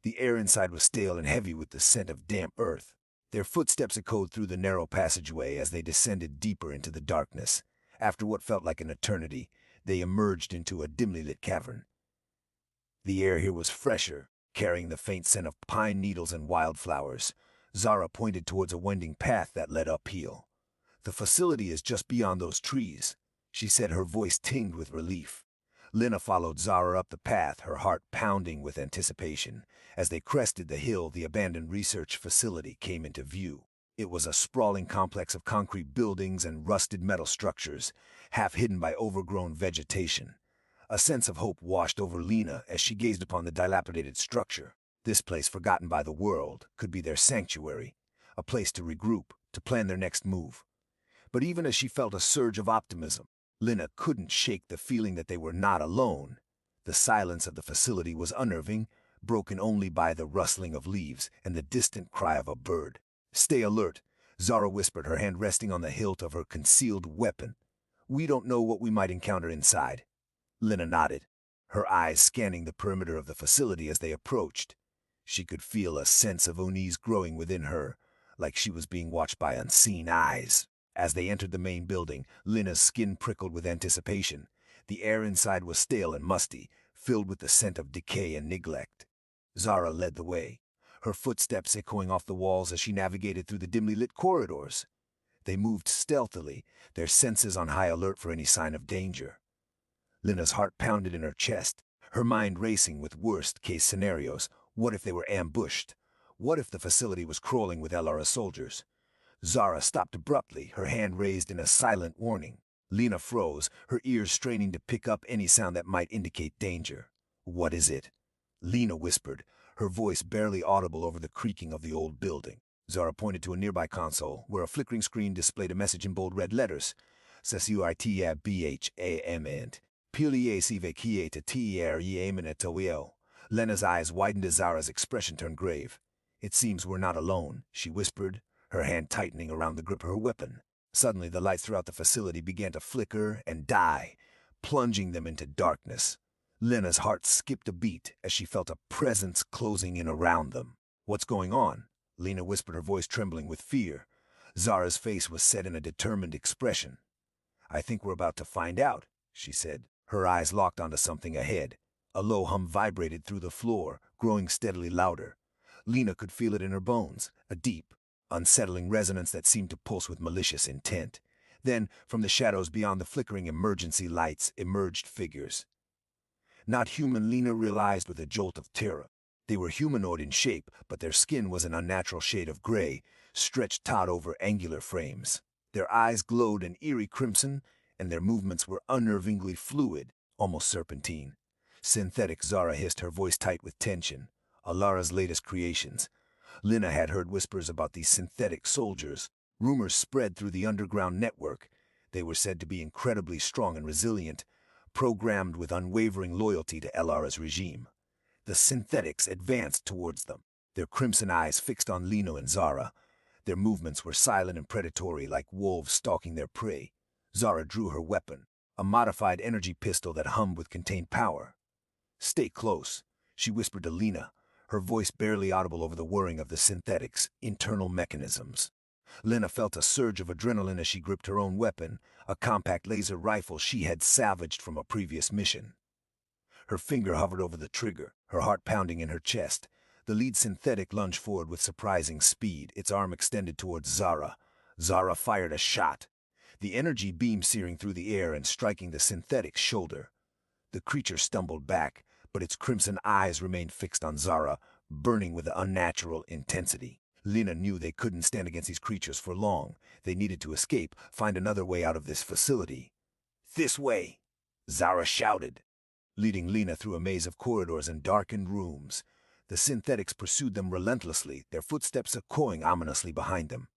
The air inside was stale and heavy with the scent of damp earth. Their footsteps echoed through the narrow passageway as they descended deeper into the darkness. After what felt like an eternity, they emerged into a dimly lit cavern. The air here was fresher, carrying the faint scent of pine needles and wildflowers. Zara pointed towards a winding path that led uphill. The facility is just beyond those trees, she said, her voice tinged with relief. Lena followed Zara up the path, her heart pounding with anticipation. As they crested the hill, the abandoned research facility came into view. It was a sprawling complex of concrete buildings and rusted metal structures, half hidden by overgrown vegetation. A sense of hope washed over Lena as she gazed upon the dilapidated structure. This place, forgotten by the world, could be their sanctuary, a place to regroup, to plan their next move. But even as she felt a surge of optimism, Lena couldn't shake the feeling that they were not alone. The silence of the facility was unnerving, broken only by the rustling of leaves and the distant cry of a bird. Stay alert, Zara whispered, her hand resting on the hilt of her concealed weapon. We don't know what we might encounter inside. Lena nodded, her eyes scanning the perimeter of the facility as they approached. She could feel a sense of unease growing within her, like she was being watched by unseen eyes. As they entered the main building, Lena's skin prickled with anticipation. The air inside was stale and musty, filled with the scent of decay and neglect. Zara led the way, her footsteps echoing off the walls as she navigated through the dimly lit corridors. They moved stealthily, their senses on high alert for any sign of danger. Lena's heart pounded in her chest, her mind racing with worst-case scenarios. What if they were ambushed? What if the facility was crawling with Ellora's soldiers? Zara stopped abruptly, her hand raised in a silent warning. Lena froze, her ears straining to pick up any sound that might indicate danger. What is it? Lena whispered, her voice barely audible over the creaking of the old building. Zara pointed to a nearby console, where a flickering screen displayed a message in bold red letters. Sesuitbham. Lena's eyes widened as Zara's expression turned grave. It seems we're not alone, she whispered, her hand tightening around the grip of her weapon. Suddenly, the lights throughout the facility began to flicker and die, plunging them into darkness. Lena's heart skipped a beat as she felt a presence closing in around them. What's going on? Lena whispered, her voice trembling with fear. Zara's face was set in a determined expression. I think we're about to find out, she said, her eyes locked onto something ahead. A low hum vibrated through the floor, growing steadily louder. Lena could feel it in her bones, a deep, unsettling resonance that seemed to pulse with malicious intent. Then, from the shadows beyond the flickering emergency lights, emerged figures. Not human, Lena realized with a jolt of terror. They were humanoid in shape, but their skin was an unnatural shade of gray, stretched taut over angular frames. Their eyes glowed an eerie crimson, and their movements were unnervingly fluid, almost serpentine. Synthetic, Zara hissed, her voice tight with tension. Alara's latest creations. Lina had heard whispers about these synthetic soldiers. Rumors spread through the underground network. They were said to be incredibly strong and resilient, programmed with unwavering loyalty to Alara's regime. The synthetics advanced towards them, their crimson eyes fixed on Lino and Zara. Their movements were silent and predatory, like wolves stalking their prey. Zara drew her weapon, a modified energy pistol that hummed with contained power. "Stay close," she whispered to Lina, her voice barely audible over the whirring of the synthetics' internal mechanisms. Lina felt a surge of adrenaline as she gripped her own weapon, a compact laser rifle she had salvaged from a previous mission. Her finger hovered over the trigger, her heart pounding in her chest. The lead synthetic lunged forward with surprising speed, its arm extended towards Zara. Zara fired a shot, the energy beam searing through the air and striking the synthetic's shoulder. The creature stumbled back, but its crimson eyes remained fixed on Zara, burning with unnatural intensity. Lina knew they couldn't stand against these creatures for long. They needed to escape, find another way out of this facility. "This way!" Zara shouted, leading Lina through a maze of corridors and darkened rooms. The synthetics pursued them relentlessly, their footsteps echoing ominously behind them.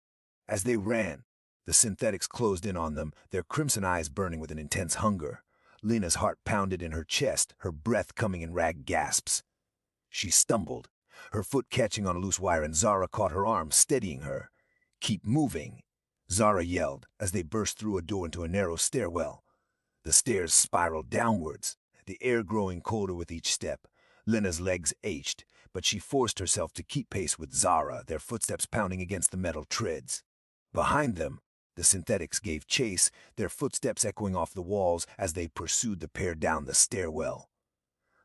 As they ran, the synthetics closed in on them, their crimson eyes burning with an intense hunger. Lina's heart pounded in her chest, her breath coming in ragged gasps. She stumbled, her foot catching on a loose wire, and Zara caught her arm, steadying her. "Keep moving," Zara yelled as they burst through a door into a narrow stairwell. The stairs spiraled downwards, the air growing colder with each step. Lina's legs ached, but she forced herself to keep pace with Zara, their footsteps pounding against the metal treads. Behind them, the synthetics gave chase, their footsteps echoing off the walls as they pursued the pair down the stairwell.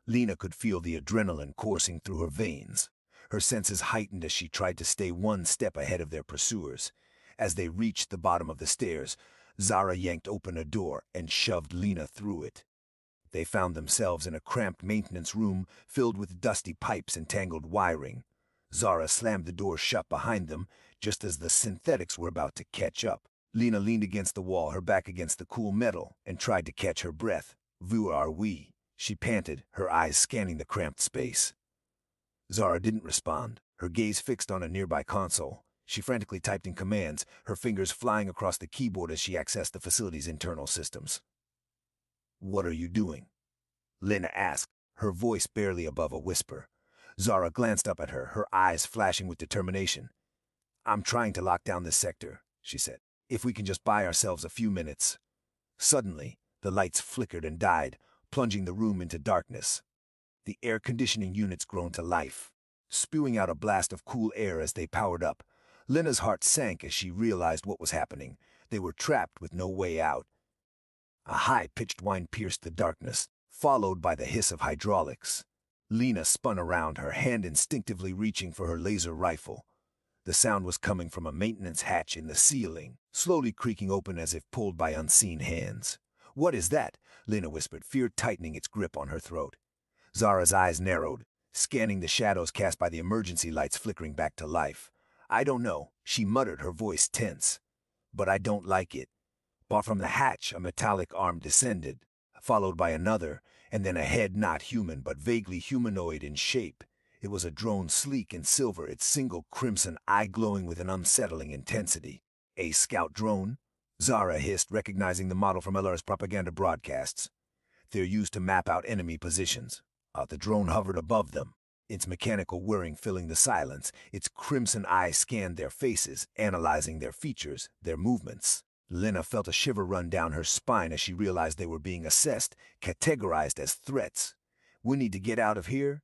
Lina could feel the adrenaline coursing through her veins. Her senses heightened as she tried to stay one step ahead of their pursuers. As they reached the bottom of the stairs, Zara yanked open a door and shoved Lina through it. They found themselves in a cramped maintenance room filled with dusty pipes and tangled wiring. Zara slammed the door shut behind them just as the synthetics were about to catch up. Lina leaned against the wall, her back against the cool metal, and tried to catch her breath. "Où are we?" she panted, her eyes scanning the cramped space. Zara didn't respond, her gaze fixed on a nearby console. She frantically typed in commands, her fingers flying across the keyboard as she accessed the facility's internal systems. "What are you doing?" Lina asked, her voice barely above a whisper. Zara glanced up at her, her eyes flashing with determination. "I'm trying to lock down this sector," she said. "If we can just buy ourselves a few minutes." Suddenly, the lights flickered and died, plunging the room into darkness. The air conditioning units groaned to life, spewing out a blast of cool air as they powered up. Lina's heart sank as she realized what was happening. They were trapped with no way out. A high-pitched whine pierced the darkness, followed by the hiss of hydraulics. Lina spun around, her hand instinctively reaching for her laser rifle. The sound was coming from a maintenance hatch in the ceiling, slowly creaking open as if pulled by unseen hands. "What is that?" Lina whispered, fear tightening its grip on her throat. Zara's eyes narrowed, scanning the shadows cast by the emergency lights flickering back to life. "I don't know," she muttered, her voice tense. "But I don't like it." But from the hatch, a metallic arm descended, followed by another, and then a head not human but vaguely humanoid in shape. It was a drone, sleek and silver, its single crimson eye glowing with an unsettling intensity. "A scout drone?" Zara hissed, recognizing the model from Ellar's propaganda broadcasts. "They're used to map out enemy positions." The drone hovered above them, its mechanical whirring filling the silence. Its crimson eyes scanned their faces, analyzing their features, their movements. Lina felt a shiver run down her spine as she realized they were being assessed, categorized as threats. "We need to get out of here,"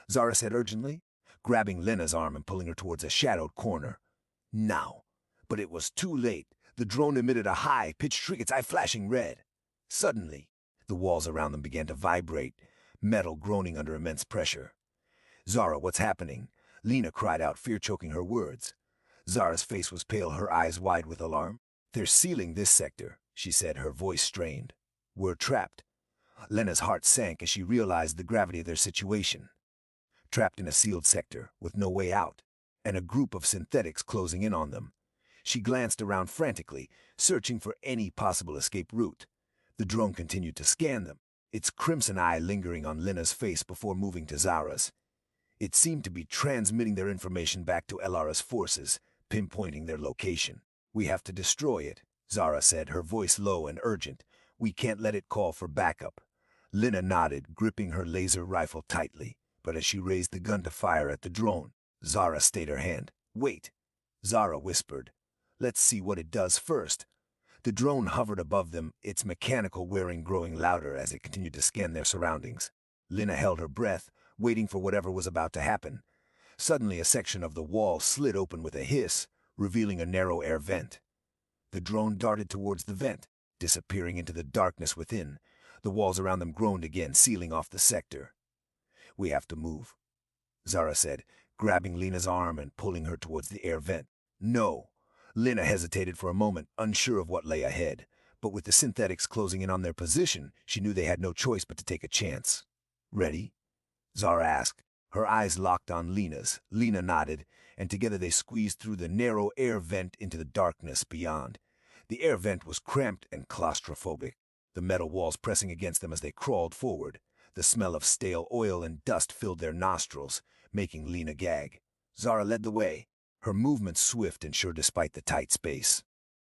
Zara said urgently, grabbing Lina's arm and pulling her towards a shadowed corner. "Now." But it was too late. The drone emitted a high-pitched shriek, its eye flashing red. Suddenly, the walls around them began to vibrate, metal groaning under immense pressure. "Zara, what's happening?" Lina cried out, fear choking her words. Zara's face was pale, her eyes wide with alarm. "They're sealing this sector," she said, her voice strained. "We're trapped." Lena's heart sank as she realized the gravity of their situation. trapped in a sealed sector with no way out, and a group of synthetics closing in on them. She glanced around frantically, searching for any possible escape route. The drone continued to scan them, its crimson eye lingering on Lena's face before moving to Zara's. It seemed to be transmitting their information back to Elara's forces, pinpointing their location. "We have to destroy it," Zara said, her voice low and urgent. "We can't let it call for backup." Lena nodded, gripping her laser rifle tightly, but as she raised the gun to fire at the drone, Zara stayed her hand. "Wait," Zara whispered. "Let's see what it does first." The drone hovered above them, its mechanical whirring growing louder as it continued to scan their surroundings. Lena held her breath, waiting for whatever was about to happen. Suddenly, a section of the wall slid open with a hiss, revealing a narrow air vent. The drone darted towards the vent, disappearing into the darkness within. The walls around them groaned again, sealing off the sector. "We have to move," Zara said, grabbing Lena's arm and pulling her towards the air vent. "No." Lena hesitated for a moment, unsure of what lay ahead. But with the synthetics closing in on their position, she knew they had no choice but to take a chance. "Ready?" Zara asked. Her eyes locked on Lena's. Lena nodded, and together they squeezed through the narrow air vent into the darkness beyond. The air vent was cramped and claustrophobic, the metal walls pressing against them as they crawled forward. The smell of stale oil and dust filled their nostrils, making Lena gag. Zara led the way, her movements swift and sure despite the tight space.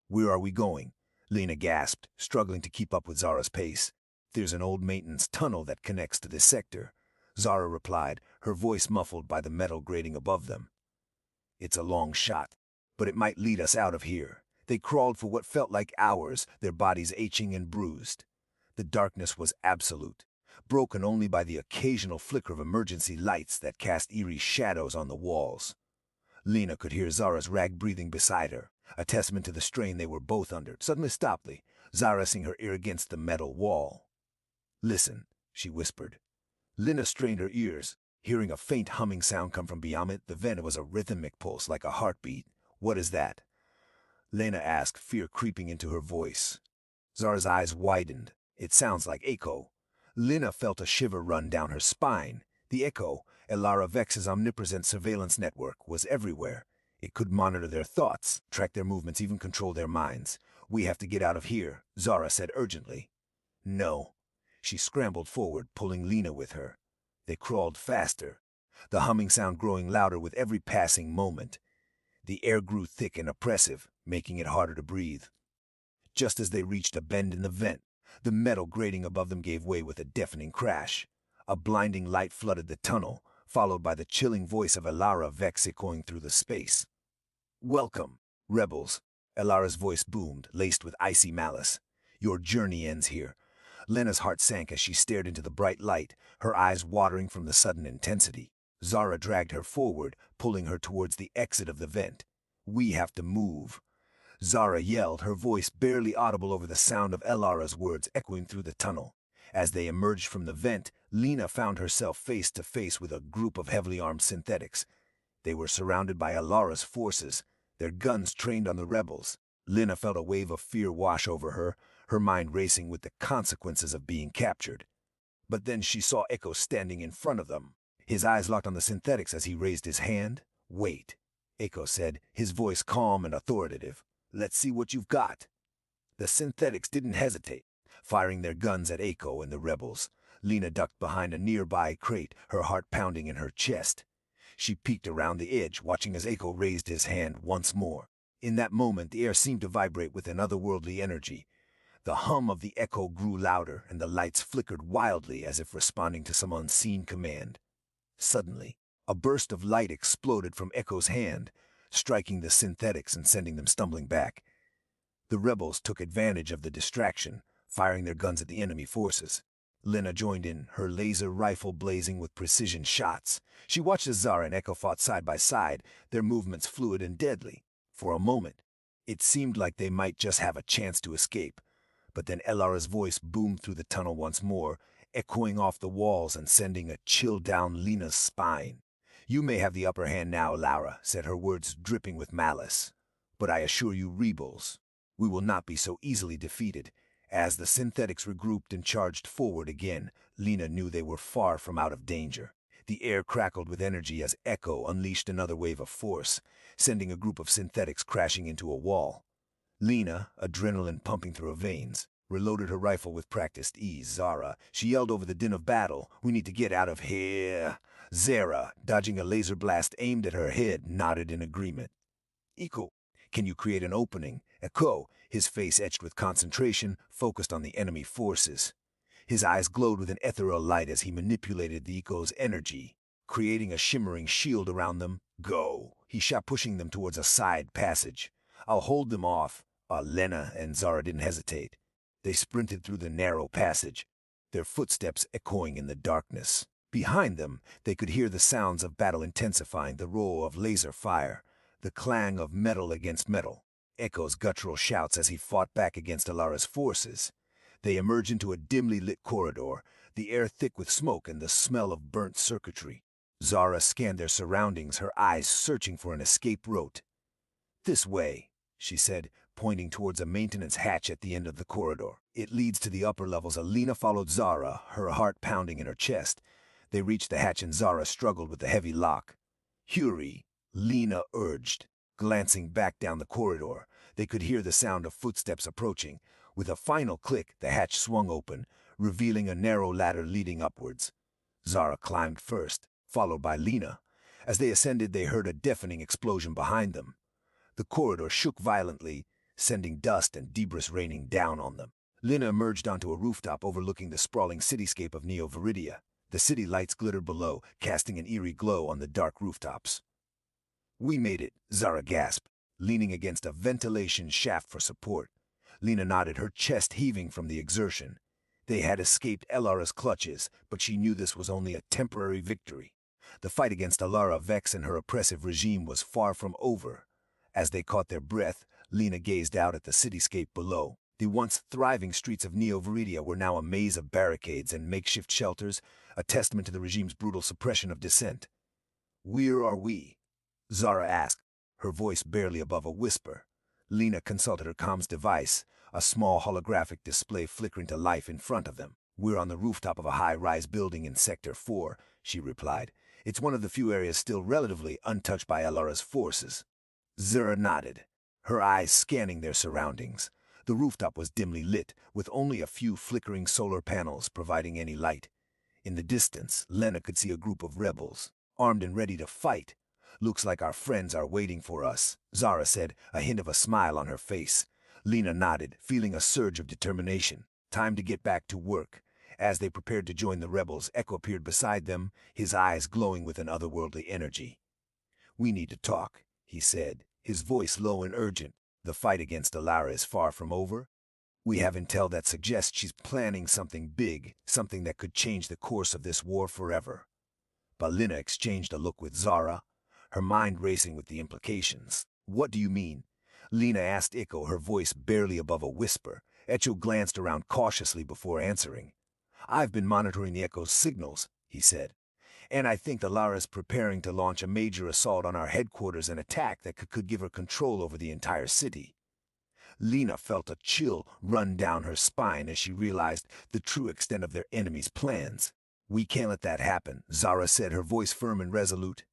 "Where are we going?" Lena gasped, struggling to keep up with Zara's pace. "There's an old maintenance tunnel that connects to this sector," Zara replied, her voice muffled by the metal grating above them. "It's a long shot, but it might lead us out of here." They crawled for what felt like hours, their bodies aching and bruised. The darkness was absolute, broken only by the occasional flicker of emergency lights that cast eerie shadows on the walls. Lena could hear Zara's rag breathing beside her, a testament to the strain they were both under. Suddenly stopped, Zara raising her ear against the metal wall. "Listen," she whispered. Lena strained her ears, hearing a faint humming sound come from beyond it. The vent was a rhythmic pulse like a heartbeat. "What is that?" Lena asked, fear creeping into her voice. Zara's eyes widened. "It sounds like echo." Lena felt a shiver run down her spine. The echo, Elara Vex's omnipresent surveillance network, was everywhere. It could monitor their thoughts, track their movements, even control their minds. "We have to get out of here," Zara said urgently. "No." She scrambled forward, pulling Lena with her. They crawled faster, the humming sound growing louder with every passing moment. The air grew thick and oppressive, making it harder to breathe. Just as they reached a bend in the vent, the metal grating above them gave way with a deafening crash. A blinding light flooded the tunnel, followed by the chilling voice of Elara Vex echoing through the space. "Welcome, rebels," Elara's voice boomed, laced with icy malice. "Your journey ends here." Lena's heart sank as she stared into the bright light, her eyes watering from the sudden intensity. Zara dragged her forward, pulling her towards the exit of the vent. "We have to move," Zara yelled, her voice barely audible over the sound of Elara's words echoing through the tunnel. As they emerged from the vent, Lena found herself face to face with a group of heavily armed synthetics. They were surrounded by Elara's forces, their guns trained on the rebels. Lena felt a wave of fear wash over her mind racing with the consequences of being captured. But then she saw Echo standing in front of them. His eyes locked on the synthetics as he raised his hand. "Wait," Echo said, his voice calm and authoritative. "Let's see what you've got." The synthetics didn't hesitate, firing their guns at Echo and the rebels. Lena ducked behind a nearby crate, her heart pounding in her chest. She peeked around the edge, watching as Echo raised his hand once more. In that moment, the air seemed to vibrate with an otherworldly energy. The hum of the echo grew louder, and the lights flickered wildly as if responding to some unseen command. Suddenly, a burst of light exploded from Echo's hand, striking the synthetics and sending them stumbling back. The rebels took advantage of the distraction, firing their guns at the enemy forces. Lena joined in, her laser rifle blazing with precision shots. She watched as Zara and Echo fought side by side, their movements fluid and deadly. For a moment, it seemed like they might just have a chance to escape. But then Elara's voice boomed through the tunnel once more, echoing off the walls and sending a chill down Lena's spine. "You may have the upper hand now, Lara," said, her words dripping with malice. "But I assure you, rebels, we will not be so easily defeated." As the synthetics regrouped and charged forward again, Lena knew they were far from out of danger. The air crackled with energy as Echo unleashed another wave of force, sending a group of synthetics crashing into a wall. Lena, adrenaline pumping through her veins, reloaded her rifle with practiced ease. Zara, she yelled over the din of battle, "We need to get out of here." Zara, dodging a laser blast aimed at her head, nodded in agreement. "Echo, can you create an opening?" Echo, his face etched with concentration, focused on the enemy forces. His eyes glowed with an ethereal light as he manipulated the Echo's energy, creating a shimmering shield around them. "Go," he shot, pushing them towards a side passage. "I'll hold them off." Lena and Zara didn't hesitate. They sprinted through the narrow passage, their footsteps echoing in the darkness. Behind them, they could hear the sounds of battle intensifying, the roar of laser fire, the clang of metal against metal, Echo's guttural shouts as he fought back against Alara's forces. They emerged into a dimly lit corridor, the air thick with smoke and the smell of burnt circuitry. Zara scanned their surroundings, her eyes searching for an escape route. "This way," she said, pointing towards a maintenance hatch at the end of the corridor. "It leads to the upper levels." Alina followed Zara, her heart pounding in her chest. They reached the hatch and Zara struggled with the heavy lock. "Hurry," Lena urged. Glancing back down the corridor, they could hear the sound of footsteps approaching. With a final click, the hatch swung open, revealing a narrow ladder leading upwards. Zara climbed first, followed by Lena. As they ascended, they heard a deafening explosion behind them. The corridor shook violently, sending dust and debris raining down on them. Lena emerged onto a rooftop overlooking the sprawling cityscape of Neo Viridia. The city lights glittered below, casting an eerie glow on the dark rooftops. "We made it," Zara gasped, leaning against a ventilation shaft for support. Lena nodded, her chest heaving from the exertion. They had escaped Elara's clutches, but she knew this was only a temporary victory. The fight against Alara Vex and her oppressive regime was far from over. As they caught their breath, Lena gazed out at the cityscape below. The once thriving streets of Neo Viridia were now a maze of barricades and makeshift shelters, a testament to the regime's brutal suppression of dissent. "Where are we?" Zara asked, her voice barely above a whisper. Lena consulted her comms device, a small holographic display flickering to life in front of them. "We're on the rooftop of a high-rise building in Sector 4, she replied. "It's one of the few areas still relatively untouched by Alara's forces." Zara nodded, her eyes scanning their surroundings. The rooftop was dimly lit, with only a few flickering solar panels providing any light. In the distance, Lena could see a group of rebels, armed and ready to fight. "Looks like our friends are waiting for us," Zara said, a hint of a smile on her face. Lena nodded, feeling a surge of determination. Time to get back to work. As they prepared to join the rebels, Echo appeared beside them, his eyes glowing with an otherworldly energy. "We need to talk," he said, his voice low and urgent. "The fight against Alara is far from over. We have intel that suggests she's planning something big, something that could change the course of this war forever." Lena exchanged a look with Zara, her mind racing with the implications. "What do you mean?" Lena asked Echo, her voice barely above a whisper. Echo glanced around cautiously before answering. "I've been monitoring the Echo's signals," he said, "and I think Alara's preparing to launch a major assault on our headquarters, an attack that could give her control over the entire city." Lena felt a chill run down her spine as she realized the true extent of their enemy's plans. "We can't let that happen," Zara said, her voice firm and resolute.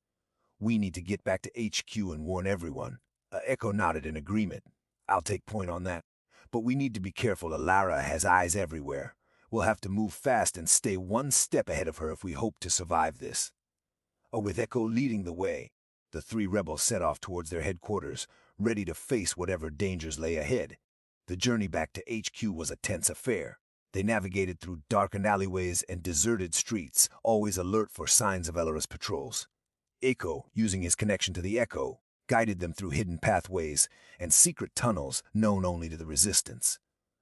"We need to get back to HQ and warn everyone." Echo nodded in agreement. "I'll take point on that. But we need to be careful. Alara has eyes everywhere. We'll have to move fast and stay one step ahead of her if we hope to survive this." With Echo leading the way, the three rebels set off towards their headquarters, ready to face whatever dangers lay ahead. The journey back to HQ was a tense affair. They navigated through darkened alleyways and deserted streets, always alert for signs of Elara's patrols. Echo, using his connection to the Echo, guided them through hidden pathways and secret tunnels known only to the Resistance.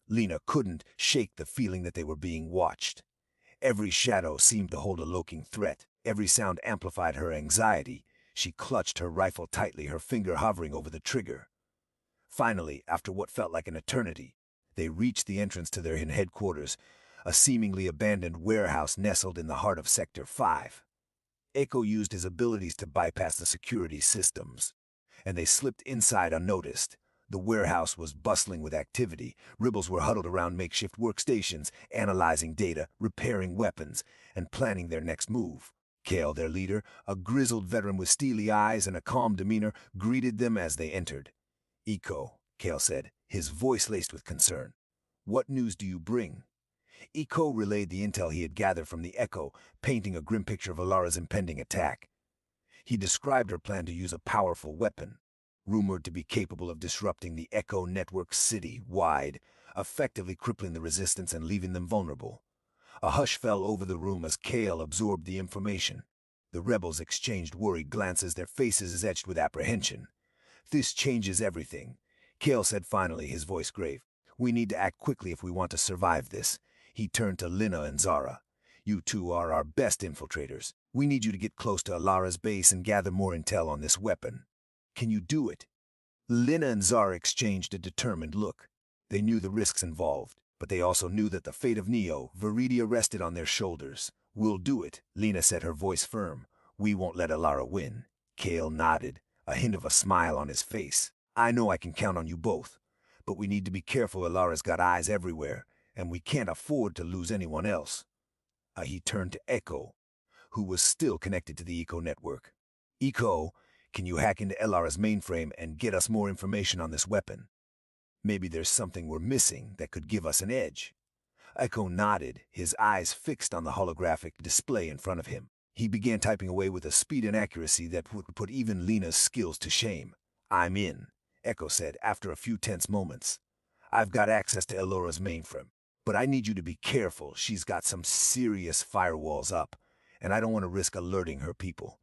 Lena couldn't shake the feeling that they were being watched. Every shadow seemed to hold a lurking threat. Every sound amplified her anxiety. She clutched her rifle tightly, her finger hovering over the trigger. Finally, after what felt like an eternity, they reached the entrance to their headquarters, a seemingly abandoned warehouse nestled in the heart of Sector 5. Echo used his abilities to bypass the security systems, and they slipped inside unnoticed. The warehouse was bustling with activity. Rebels were huddled around makeshift workstations, analyzing data, repairing weapons, and planning their next move. Kale, their leader, a grizzled veteran with steely eyes and a calm demeanor, greeted them as they entered. "Eco," Kale said, his voice laced with concern. "What news do you bring?" Eco relayed the intel he had gathered from the Echo, painting a grim picture of Alara's impending attack. He described her plan to use a powerful weapon, rumored to be capable of disrupting the Echo network city-wide, effectively crippling the resistance and leaving them vulnerable. A hush fell over the room as Kale absorbed the information. The rebels exchanged worried glances, their faces etched with apprehension. "This changes everything," Kale said finally, his voice grave. "We need to act quickly if we want to survive this." He turned to Lina and Zara. "You two are our best infiltrators. We need you to get close to Alara's base and gather more intel on this weapon. Can you do it?" Lina and Zara exchanged a determined look. They knew the risks involved, but they also knew that the fate of Neo, Viridia, rested on their shoulders. "We'll do it," Lina said, her voice firm. "We won't let Alara win." Kale nodded, a hint of a smile on his face. "I know I can count on you both, but we need to be careful. Alara's got eyes everywhere, and we can't afford to lose anyone else." He turned to Echo, who was still connected to the Eco network. "Eco, can you hack into Alara's mainframe and get us more information on this weapon? Maybe there's something we're missing that could give us an edge." Echo nodded, his eyes fixed on the holographic display in front of him. He began typing away with a speed and accuracy that would put even Lina's skills to shame. "I'm in," Echo said after a few tense moments. "I've got access to Elora's mainframe, but I need you to be careful. She's got some serious firewalls up, and I don't want to risk alerting her people."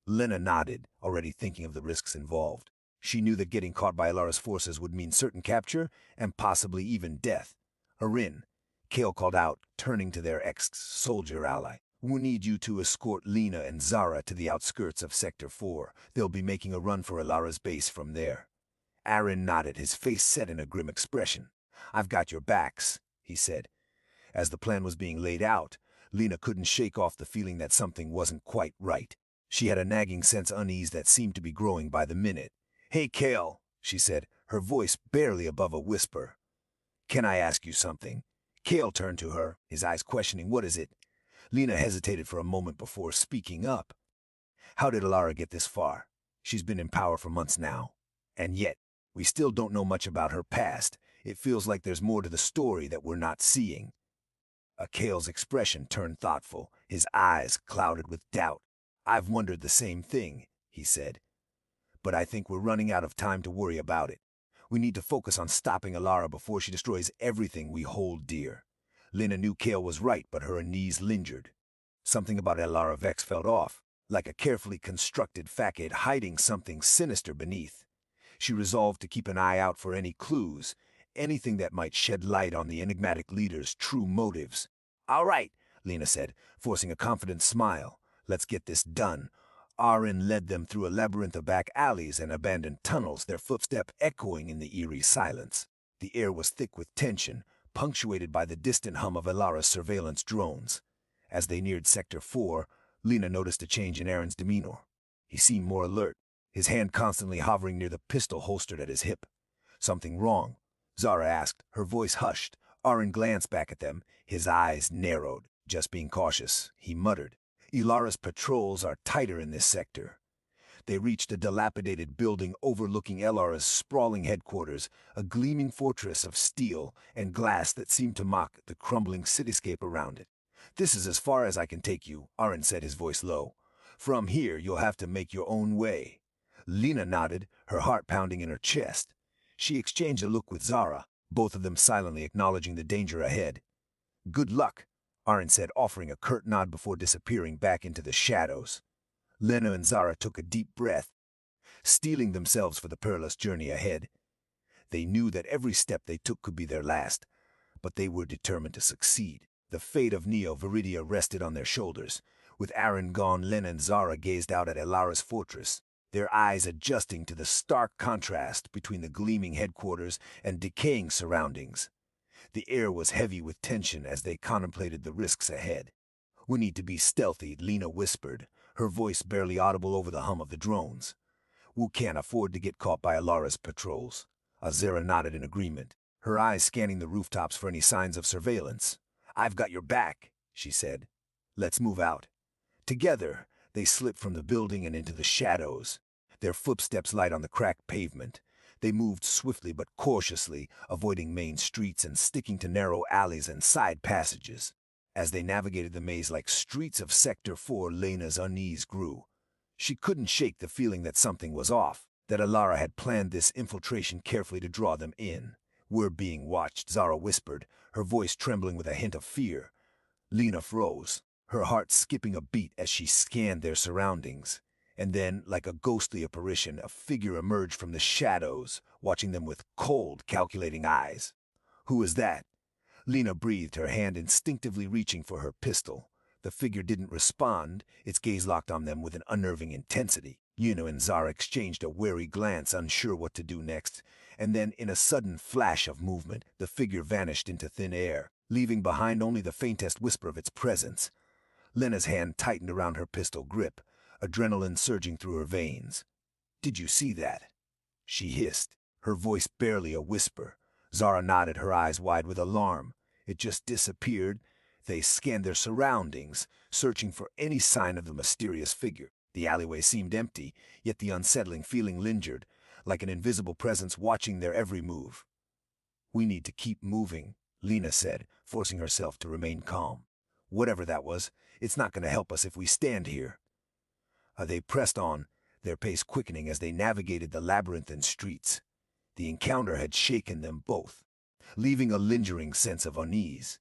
Lina nodded, already thinking of the risks involved. She knew that getting caught by Alara's forces would mean certain capture and possibly even death. "Arin," Kale called out, turning to their ex-soldier ally. "We need you to escort Lina and Zara to the outskirts of Sector 4. They'll be making a run for Alara's base from there." Arin nodded, his face set in a grim expression. "I've got your backs," he said. As the plan was being laid out, Lina couldn't shake off the feeling that something wasn't quite right. She had a nagging sense of unease that seemed to be growing by the minute. "Hey, Kale," she said, her voice barely above a whisper. "Can I ask you something?" Kale turned to her, his eyes questioning. "What is it?" Lina hesitated for a moment before speaking up. "How did Alara get this far? She's been in power for months now. And yet, we still don't know much about her past. It feels like there's more to the story that we're not seeing." Kale's expression turned thoughtful, his eyes clouded with doubt. "I've wondered the same thing," he said. "But I think we're running out of time to worry about it. We need to focus on stopping Alara before she destroys everything we hold dear." Lina knew Kale was right, but her unease lingered. Something about Alara Vex felt off, like a carefully constructed facade hiding something sinister beneath. She resolved to keep an eye out for any clues, anything that might shed light on the enigmatic leader's true motives. "All right," Lina said, forcing a confident smile. "Let's get this done." Arin led them through a labyrinth of back alleys and abandoned tunnels, their footsteps echoing in the eerie silence. The air was thick with tension, punctuated by the distant hum of Alara's surveillance drones. As they neared Sector 4, Lina noticed a change in Arin's demeanor. He seemed more alert, his hand constantly hovering near the pistol holstered at his hip. "Something wrong?" Zara asked, her voice hushed. Arin glanced back at them, his eyes narrowed. "Just being cautious," he muttered. "Alara's patrols are tighter in this sector." They reached a dilapidated building overlooking Alara's sprawling headquarters, a gleaming fortress of steel and glass that seemed to mock the crumbling cityscape around it. "This is as far as I can take you," Arin said, his voice low. "From here, you'll have to make your own way." Lina nodded, her heart pounding in her chest. She exchanged a look with Zara, both of them silently acknowledging the danger ahead. "Good luck," Arin said, offering a curt nod before disappearing back into the shadows. Lina and Zara took a deep breath, steeling themselves for the perilous journey ahead. They knew that every step they took could be their last, but they were determined to succeed. The fate of Neo Viridia rested on their shoulders. With Arin gone, Lina and Zara gazed out at Alara's fortress, their eyes adjusting to the stark contrast between the gleaming headquarters and decaying surroundings. The air was heavy with tension as they contemplated the risks ahead. "We need to be stealthy," Lina whispered, her voice barely audible over the hum of the drones. "We can't afford to get caught by Alara's patrols." Zara nodded in agreement, her eyes scanning the rooftops for any signs of surveillance. "I've got your back," she said. "Let's move out." Together, they slipped from the building and into the shadows, their footsteps light on the cracked pavement. They moved swiftly but cautiously, avoiding main streets and sticking to narrow alleys and side passages. As they navigated the maze like streets of Sector 4, Lena's unease grew. She couldn't shake the feeling that something was off, that Alara had planned this infiltration carefully to draw them in. "We're being watched," Zara whispered, her voice trembling with a hint of fear. Lena froze, her heart skipping a beat as she scanned their surroundings. And then, like a ghostly apparition, a figure emerged from the shadows, watching them with cold, calculating eyes. "Who is that?" Lena breathed, her hand instinctively reaching for her pistol. The figure didn't respond, its gaze locked on them with an unnerving intensity. Lena and Zara exchanged a wary glance, unsure what to do next. And then, in a sudden flash of movement, the figure vanished into thin air, leaving behind only the faintest whisper of its presence. Lena's hand tightened around her pistol grip, adrenaline surging through her veins. "Did you see that?" she hissed, her voice barely a whisper. Zara nodded, her eyes wide with alarm. It just disappeared. They scanned their surroundings, searching for any sign of the mysterious figure. The alleyway seemed empty, yet the unsettling feeling lingered, like an invisible presence watching their every move. "We need to keep moving," Lena said, forcing herself to remain calm. "Whatever that was, it's not going to help us if we stand here." They pressed on, their pace quickening as they navigated the labyrinthine streets. The encounter had shaken them both, leaving a lingering sense of unease.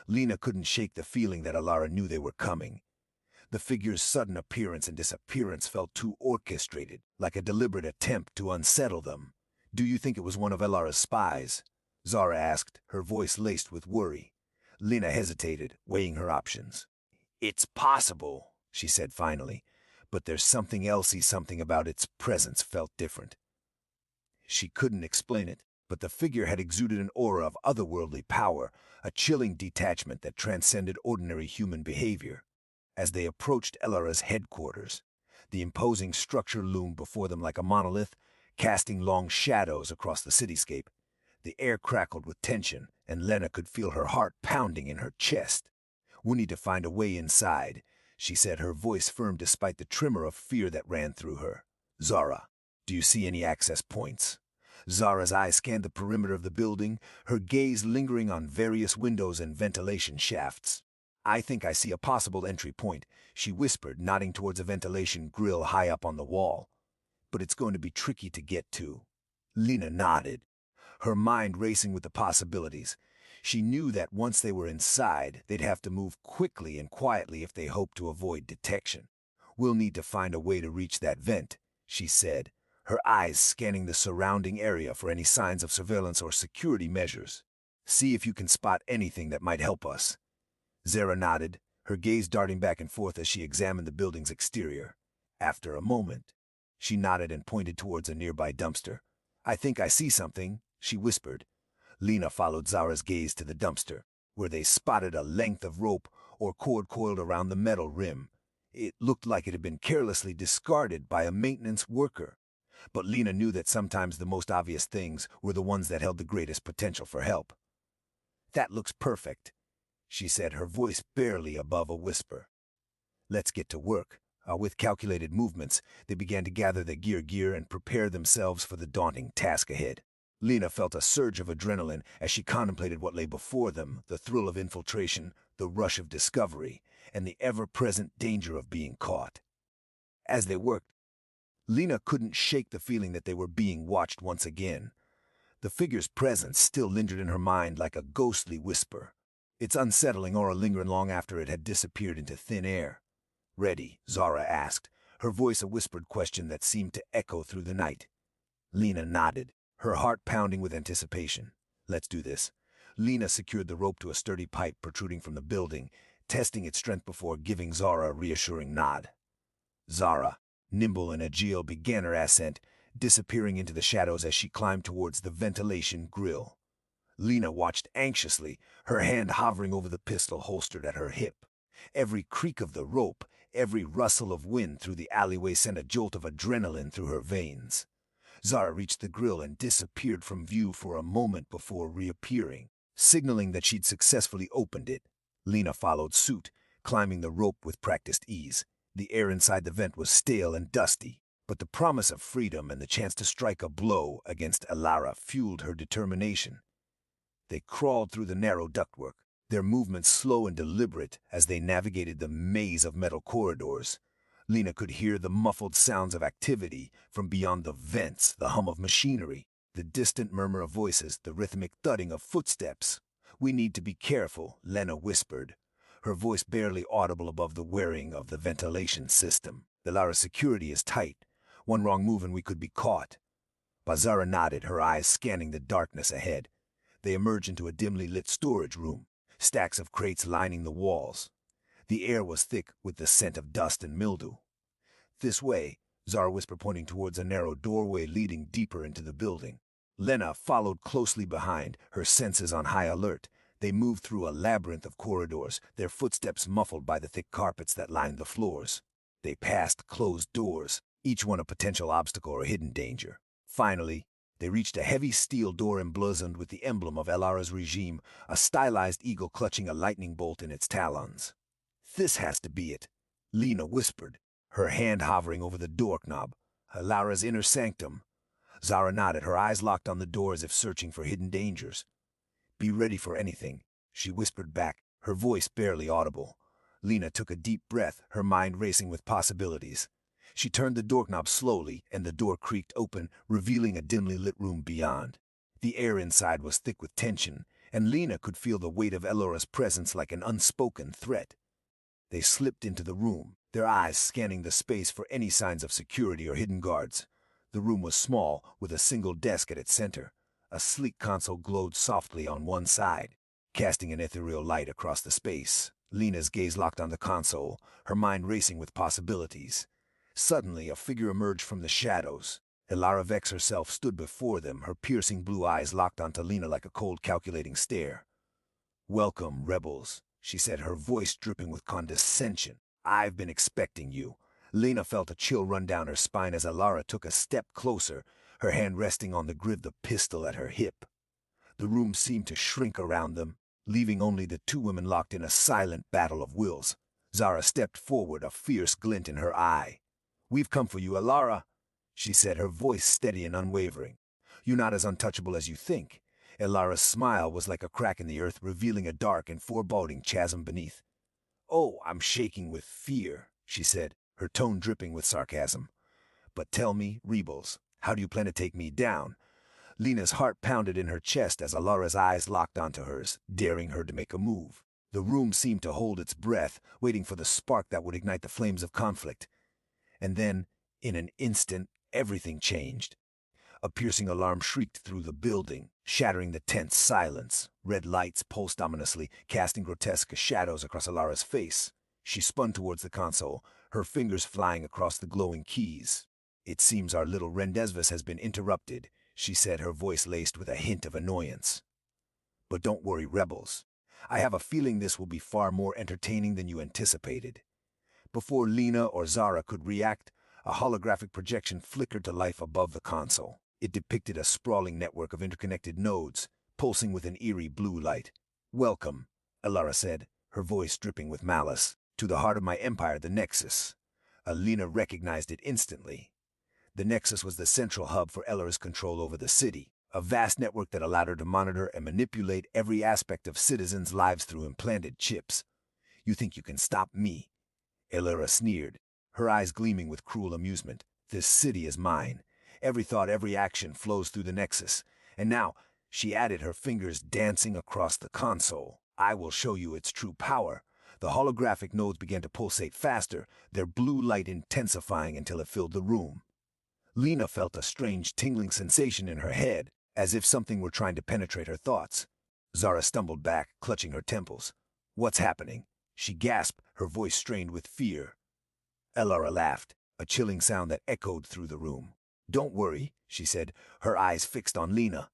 Lena couldn't shake the feeling that Alara knew they were coming. The figure's sudden appearance and disappearance felt too orchestrated, like a deliberate attempt to unsettle them. "Do you think it was one of Alara's spies?" Zara asked, her voice laced with worry. Lena hesitated, weighing her options. "It's possible," she said finally, "but there's something else. Something about its presence felt different." She couldn't explain it, but the figure had exuded an aura of otherworldly power, a chilling detachment that transcended ordinary human behavior. As they approached Alara's headquarters, the imposing structure loomed before them like a monolith, casting long shadows across the cityscape. The air crackled with tension, and Lena could feel her heart pounding in her chest. "We need to find a way inside," she said, her voice firm despite the tremor of fear that ran through her. "Zara, do you see any access points?" Zara's eyes scanned the perimeter of the building, her gaze lingering on various windows and ventilation shafts. "I think I see a possible entry point," she whispered, nodding towards a ventilation grill high up on the wall. "But it's going to be tricky to get to." Lena nodded, her mind racing with the possibilities. She knew that once they were inside, they'd have to move quickly and quietly if they hoped to avoid detection. "We'll need to find a way to reach that vent," she said, her eyes scanning the surrounding area for any signs of surveillance or security measures. "See if you can spot anything that might help us." Zara nodded, her gaze darting back and forth as she examined the building's exterior. After a moment, she nodded and pointed towards a nearby dumpster. "I think I see something," she whispered. Lena followed Zara's gaze to the dumpster, where they spotted a length of rope or cord coiled around the metal rim. It looked like it had been carelessly discarded by a maintenance worker. But Lena knew that sometimes the most obvious things were the ones that held the greatest potential for help. "That looks perfect," she said, her voice barely above a whisper. "Let's get to work." With calculated movements, they began to gather their gear and prepare themselves for the daunting task ahead. Lena felt a surge of adrenaline as she contemplated what lay before them, the thrill of infiltration, the rush of discovery, and the ever-present danger of being caught. As they worked, Lena couldn't shake the feeling that they were being watched once again. The figure's presence still lingered in her mind like a ghostly whisper, its unsettling aura lingering long after it had disappeared into thin air. "Ready?" Zara asked, her voice a whispered question that seemed to echo through the night. Lena nodded, her heart pounding with anticipation. "Let's do this." Lena secured the rope to a sturdy pipe protruding from the building, testing its strength before giving Zara a reassuring nod. Zara, nimble and agile, began her ascent, disappearing into the shadows as she climbed towards the ventilation grill. Lena watched anxiously, her hand hovering over the pistol holstered at her hip. Every creak of the rope, every rustle of wind through the alleyway sent a jolt of adrenaline through her veins. Zara reached the grill and disappeared from view for a moment before reappearing, signaling that she'd successfully opened it. Lena followed suit, climbing the rope with practiced ease. The air inside the vent was stale and dusty, but the promise of freedom and the chance to strike a blow against Alara fueled her determination. They crawled through the narrow ductwork, their movements slow and deliberate as they navigated the maze of metal corridors. Lena could hear the muffled sounds of activity from beyond the vents, the hum of machinery, the distant murmur of voices, the rhythmic thudding of footsteps. "We need to be careful," Lena whispered, her voice barely audible above the whirring of the ventilation system. "The Lara security is tight. One wrong move and we could be caught." Zara nodded, her eyes scanning the darkness ahead. They emerged into a dimly lit storage room, stacks of crates lining the walls. The air was thick with the scent of dust and mildew. "This way," Zara whispered, pointing towards a narrow doorway leading deeper into the building. Lena followed closely behind, her senses on high alert. They moved through a labyrinth of corridors, their footsteps muffled by the thick carpets that lined the floors. They passed closed doors, each one a potential obstacle or hidden danger. Finally, they reached a heavy steel door emblazoned with the emblem of Alara's regime, a stylized eagle clutching a lightning bolt in its talons. "This has to be it," Lena whispered, her hand hovering over the doorknob. "Alara's inner sanctum." Zara nodded, her eyes locked on the door as if searching for hidden dangers. "Be ready for anything," she whispered back, her voice barely audible. Lena took a deep breath, her mind racing with possibilities. She turned the doorknob slowly, and the door creaked open, revealing a dimly lit room beyond. The air inside was thick with tension, and Lena could feel the weight of Elora's presence like an unspoken threat. They slipped into the room, their eyes scanning the space for any signs of security or hidden guards. The room was small, with a single desk at its center. A sleek console glowed softly on one side, casting an ethereal light across the space. Lena's gaze locked on the console, her mind racing with possibilities. Suddenly, a figure emerged from the shadows. Alara Vex herself stood before them, her piercing blue eyes locked onto Lena like a cold, calculating stare. "Welcome, rebels," she said, her voice dripping with condescension. "I've been expecting you." Lena felt a chill run down her spine as Alara took a step closer, her hand resting on the grip of the pistol at her hip. The room seemed to shrink around them, leaving only the two women locked in a silent battle of wills. Zara stepped forward, a fierce glint in her eye. "We've come for you, Alara," she said, her voice steady and unwavering. "You're not as untouchable as you think." Alara's smile was like a crack in the earth, revealing a dark and foreboding chasm beneath. "Oh, I'm shaking with fear," she said, her tone dripping with sarcasm. "But tell me, rebels, how do you plan to take me down?" Lena's heart pounded in her chest as Alara's eyes locked onto hers, daring her to make a move. The room seemed to hold its breath, waiting for the spark that would ignite the flames of conflict. And then, in an instant, everything changed. A piercing alarm shrieked through the building, shattering the tense silence. Red lights pulsed ominously, casting grotesque shadows across Alara's face. She spun towards the console, her fingers flying across the glowing keys. "It seems our little rendezvous has been interrupted," she said, her voice laced with a hint of annoyance. "But don't worry, rebels. I have a feeling this will be far more entertaining than you anticipated." Before Lena or Zara could react, a holographic projection flickered to life above the console. It depicted a sprawling network of interconnected nodes, pulsing with an eerie blue light. "Welcome," Alara said, her voice dripping with malice, "to the heart of my empire, the Nexus." Lena recognized it instantly. The Nexus was the central hub for Elara's control over the city, a vast network that allowed her to monitor and manipulate every aspect of citizens' lives through implanted chips. "You think you can stop me?" Elara sneered, her eyes gleaming with cruel amusement. "This city is mine. Every thought, every action flows through the Nexus. And now," she added, her fingers dancing across the console, "I will show you its true power." The holographic nodes began to pulsate faster, their blue light intensifying until it filled the room. Lena felt a strange tingling sensation in her head, as if something were trying to penetrate her thoughts. Zara stumbled back, clutching her temples. "What's happening?" she gasped, her voice strained with fear. Alara laughed, a chilling sound that echoed through the room. "Don't worry," she said, her eyes fixed on Lena.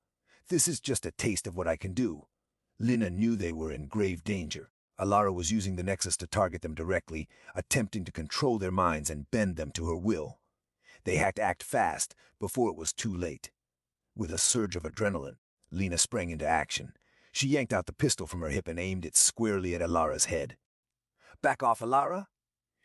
"This is just a taste of what I can do." Lena knew they were in grave danger. Alara was using the Nexus to target them directly, attempting to control their minds and bend them to her will. They had to act fast, before it was too late. With a surge of adrenaline, Lena sprang into action. She yanked out the pistol from her hip and aimed it squarely at Alara's head. Back off, Alara?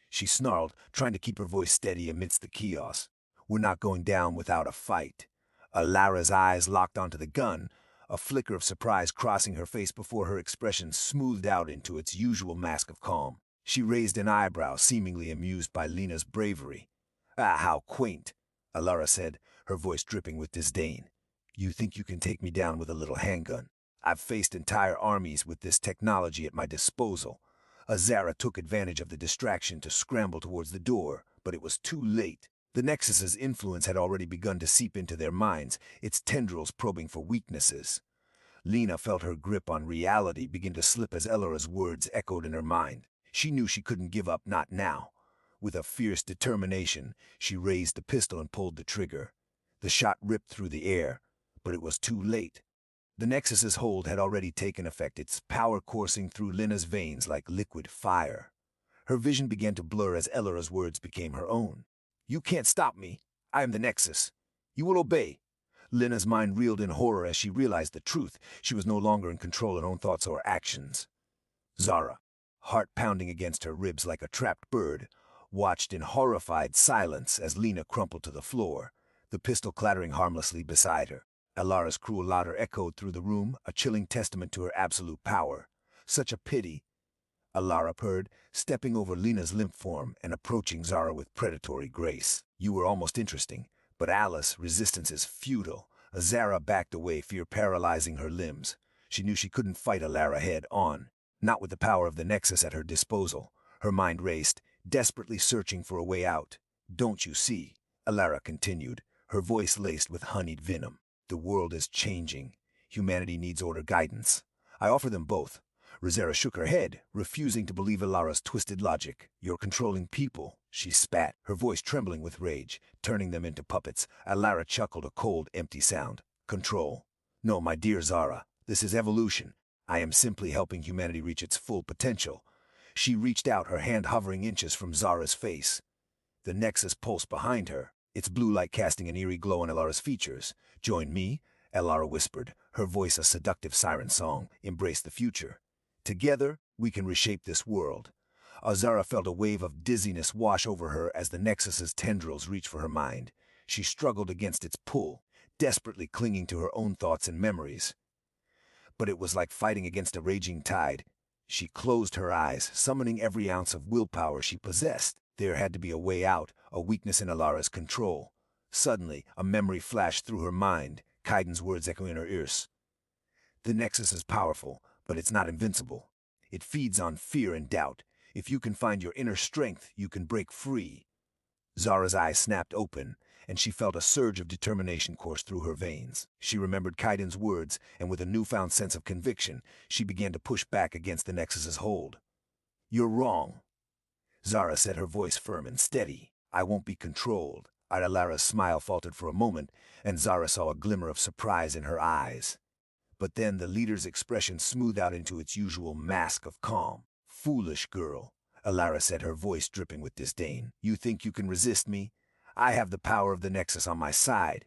She snarled, trying to keep her voice steady amidst the chaos. We're not going down without a fight. Alara's eyes locked onto the gun, a flicker of surprise crossing her face before her expression smoothed out into its usual mask of calm. She raised an eyebrow, seemingly amused by Lena's bravery. Ah, how quaint, Alara said, her voice dripping with disdain. You think you can take me down with a little handgun? I've faced entire armies with this technology at my disposal. Zara took advantage of the distraction to scramble towards the door, but it was too late. The Nexus's influence had already begun to seep into their minds, its tendrils probing for weaknesses. Lena felt her grip on reality begin to slip as Elara's words echoed in her mind. She knew she couldn't give up, not now. With a fierce determination, she raised the pistol and pulled the trigger. The shot ripped through the air, but it was too late. The Nexus's hold had already taken effect, its power coursing through Lena's veins like liquid fire. Her vision began to blur as Elara's words became her own. You can't stop me. I am the Nexus. You will obey. Lena's mind reeled in horror as she realized the truth. She was no longer in control of her own thoughts or actions. Zara, heart pounding against her ribs like a trapped bird, watched in horrified silence as Lena crumpled to the floor, the pistol clattering harmlessly beside her. Alara's cruel laughter echoed through the room, a chilling testament to her absolute power. Such a pity, Alara purred, stepping over Lena's limp form and approaching Zara with predatory grace. You were almost interesting, but Alice, resistance is futile. Zara backed away, fear paralyzing her limbs. She knew she couldn't fight Alara head on, not with the power of the Nexus at her disposal. Her mind raced, desperately searching for a way out. Don't you see? Alara continued, her voice laced with honeyed venom. The world is changing. Humanity needs order, guidance. I offer them both. Zara shook her head, refusing to believe Alara's twisted logic. You're controlling people, she spat, her voice trembling with rage, turning them into puppets. Alara chuckled, a cold, empty sound. Control? No, my dear Zara, this is evolution. I am simply helping humanity reach its full potential. She reached out, her hand hovering inches from Zara's face. The Nexus pulsed behind her, its blue light casting an eerie glow on Alara's features. Join me, Alara whispered, her voice a seductive siren song. Embrace the future. Together, we can reshape this world. Zara felt a wave of dizziness wash over her as the Nexus's tendrils reached for her mind. She struggled against its pull, desperately clinging to her own thoughts and memories. But it was like fighting against a raging tide. She closed her eyes, summoning every ounce of willpower she possessed. There had to be a way out, a weakness in Alara's control. Suddenly, a memory flashed through her mind, Kaiden's words echoing in her ears. The Nexus is powerful, but it's not invincible. It feeds on fear and doubt. If you can find your inner strength, you can break free. Zara's eyes snapped open, and she felt a surge of determination course through her veins. She remembered Kaiden's words, and with a newfound sense of conviction, she began to push back against the Nexus's hold. You're wrong, Zara said, her voice firm and steady. I won't be controlled. Alara's smile faltered for a moment, and Zara saw a glimmer of surprise in her eyes. But then the leader's expression smoothed out into its usual mask of calm. Foolish girl, Alara said, her voice dripping with disdain. You think you can resist me? I have the power of the Nexus on my side.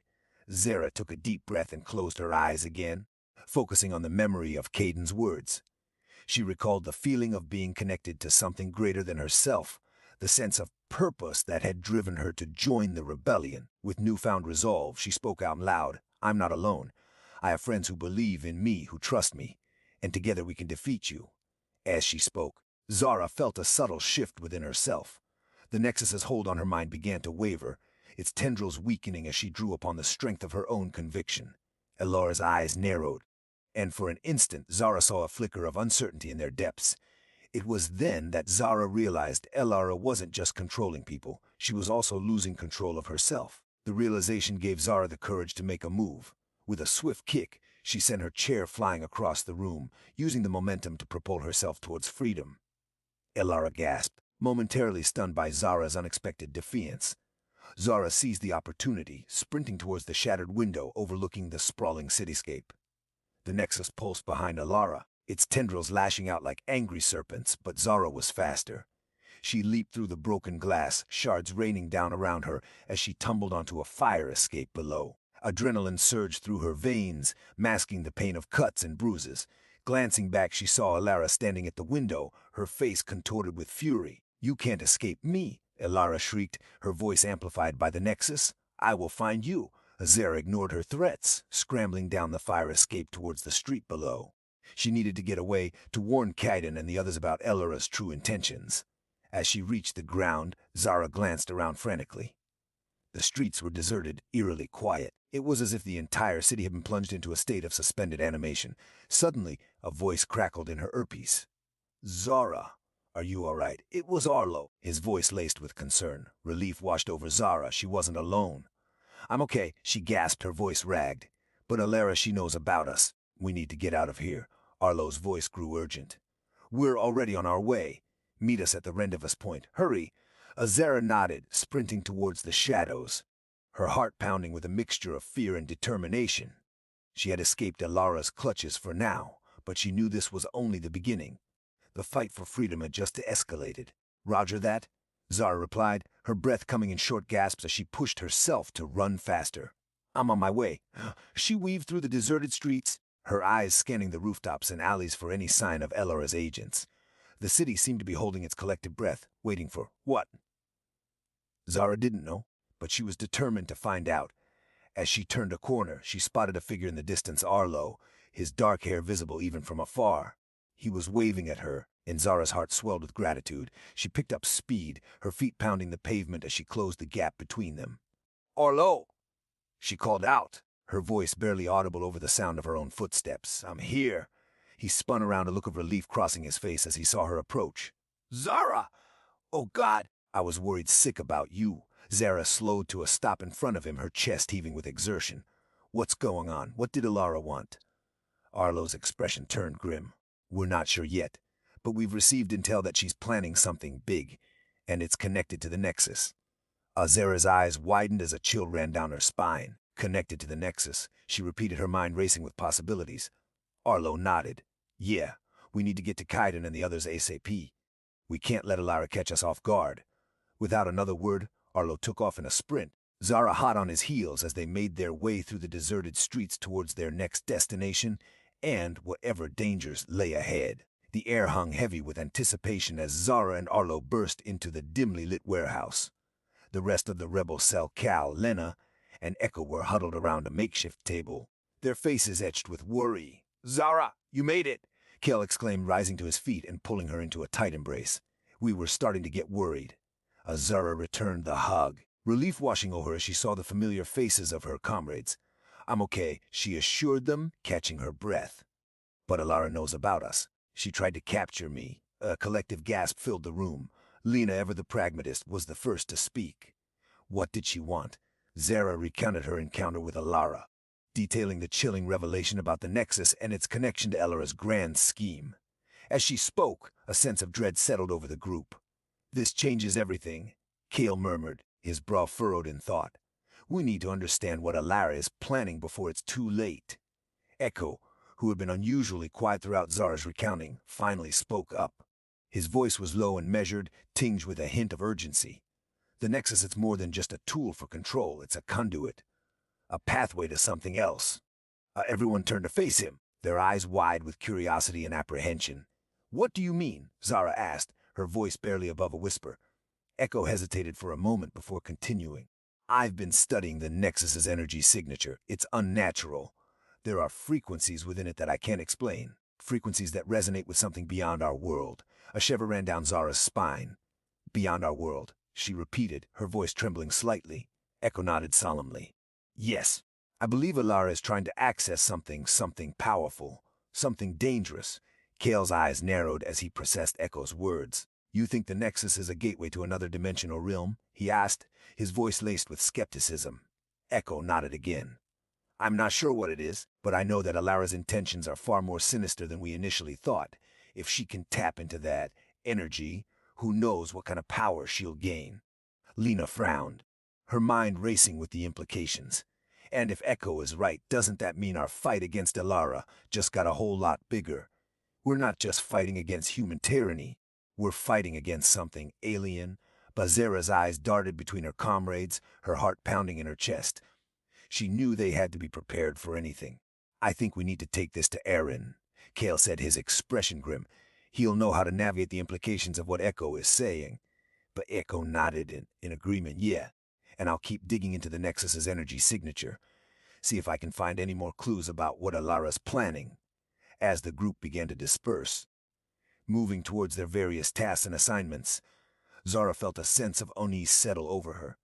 Zara took a deep breath and closed her eyes again, focusing on the memory of Kaiden's words. She recalled the feeling of being connected to something greater than herself, the sense of purpose that had driven her to join the rebellion. With newfound resolve, she spoke out loud. I'm not alone. I have friends who believe in me, who trust me, and together we can defeat you. As she spoke, Zara felt a subtle shift within herself. The Nexus's hold on her mind began to waver, its tendrils weakening as she drew upon the strength of her own conviction. Alara's eyes narrowed, and for an instant Zara saw a flicker of uncertainty in their depths. It was then that Zara realized Alara wasn't just controlling people, she was also losing control of herself. The realization gave Zara the courage to make a move. With a swift kick, she sent her chair flying across the room, using the momentum to propel herself towards freedom. Alara gasped, momentarily stunned by Zara's unexpected defiance. Zara seized the opportunity, sprinting towards the shattered window overlooking the sprawling cityscape. The Nexus pulsed behind Alara, its tendrils lashing out like angry serpents, but Zara was faster. She leaped through the broken glass, shards raining down around her as she tumbled onto a fire escape below. Adrenaline surged through her veins, masking the pain of cuts and bruises. Glancing back, she saw Elara standing at the window, her face contorted with fury. "You can't escape me," Elara shrieked, her voice amplified by the Nexus. "I will find you." Zara ignored her threats, scrambling down the fire escape towards the street below. She needed to get away to warn Kaiden and the others about Elara's true intentions. As she reached the ground, Zara glanced around frantically. The streets were deserted, eerily quiet. It was as if the entire city had been plunged into a state of suspended animation. Suddenly, a voice crackled in her earpiece. "Zara, are you all right?" It was Arlo, his voice laced with concern. Relief washed over Zara. She wasn't alone. "I'm okay," she gasped, her voice ragged. "But Elara, she knows about us. We need to get out of here." Arlo's voice grew urgent. "We're already on our way. Meet us at the Rendezvous point. Hurry." Zara nodded, sprinting towards the shadows, her heart pounding with a mixture of fear and determination. She had escaped Elara's clutches for now, but she knew this was only the beginning. The fight for freedom had just escalated. "Roger that," Zara replied, her breath coming in short gasps as she pushed herself to run faster. "I'm on my way." She weaved through the deserted streets, her eyes scanning the rooftops and alleys for any sign of Elara's agents. The city seemed to be holding its collective breath, waiting for what? Zara didn't know, but she was determined to find out. As she turned a corner, she spotted a figure in the distance, Arlo, his dark hair visible even from afar. He was waving at her, and Zara's heart swelled with gratitude. She picked up speed, her feet pounding the pavement as she closed the gap between them. "Arlo!" she called out, her voice barely audible over the sound of her own footsteps. "I'm here." He spun around, a look of relief crossing his face as he saw her approach. "Zara! Oh, God! I was worried sick about you." Zara slowed to a stop in front of him, her chest heaving with exertion. "What's going on? What did Elara want?" Arlo's expression turned grim. "We're not sure yet, but we've received intel that she's planning something big, and it's connected to the Nexus." Zara's eyes widened as a chill ran down her spine. "Connected to the Nexus," she repeated, her mind racing with possibilities. Arlo nodded. "Yeah, we need to get to Kaiden and the others ASAP. We can't let Elara catch us off guard." Without another word, Arlo took off in a sprint, Zara hot on his heels as they made their way through the deserted streets towards their next destination and whatever dangers lay ahead. The air hung heavy with anticipation as Zara and Arlo burst into the dimly lit warehouse. The rest of the rebel cell, Cal, Lena, and Echo were huddled around a makeshift table, their faces etched with worry. "Zara, you made it!" Cal exclaimed, rising to his feet and pulling her into a tight embrace. "We were starting to get worried." Zara returned the hug, relief washing over her as she saw the familiar faces of her comrades. "I'm okay," she assured them, catching her breath. "But Elara knows about us. She tried to capture me." A collective gasp filled the room. Lena, ever the pragmatist, was the first to speak. What did she want? Zara recounted her encounter with Elara, detailing the chilling revelation about the Nexus and its connection to Elara's grand scheme. As she spoke, a sense of dread settled over the group. "This changes everything," Kale murmured, his brow furrowed in thought. "We need to understand what Elara is planning before it's too late." Echo, who had been unusually quiet throughout Zara's recounting, finally spoke up. His voice was low and measured, tinged with a hint of urgency. "The Nexus is more than just a tool for control. It's a conduit, a pathway to something else." Everyone turned to face him, their eyes wide with curiosity and apprehension. "What do you mean?" Zara asked, her voice barely above a whisper. Echo hesitated for a moment before continuing. "I've been studying the Nexus's energy signature. It's unnatural. There are frequencies within it that I can't explain, frequencies that resonate with something beyond our world." A shiver ran down Zara's spine. "Beyond our world," she repeated, her voice trembling slightly. Echo nodded solemnly. "Yes, I believe Elara is trying to access something powerful, something dangerous." Kale's eyes narrowed as he processed Echo's words. "You think the Nexus is a gateway to another dimension or realm?" he asked, his voice laced with skepticism. Echo nodded again. "I'm not sure what it is, but I know that Elara's intentions are far more sinister than we initially thought. If she can tap into that energy, who knows what kind of power she'll gain." Lena frowned, her mind racing with the implications. "And if Echo is right, doesn't that mean our fight against Elara just got a whole lot bigger? We're not just fighting against human tyranny. We're fighting against something alien." Zara's eyes darted between her comrades, her heart pounding in her chest. She knew they had to be prepared for anything. "I think we need to take this to Arin." Kale said, his expression grim. He'll know how to navigate the implications of what Echo is saying. But Echo nodded in agreement. Yeah, and I'll keep digging into the Nexus's energy signature. See if I can find any more clues about what Alara's planning. As the group began to disperse, moving towards their various tasks and assignments, Zara felt a sense of unease settle over her.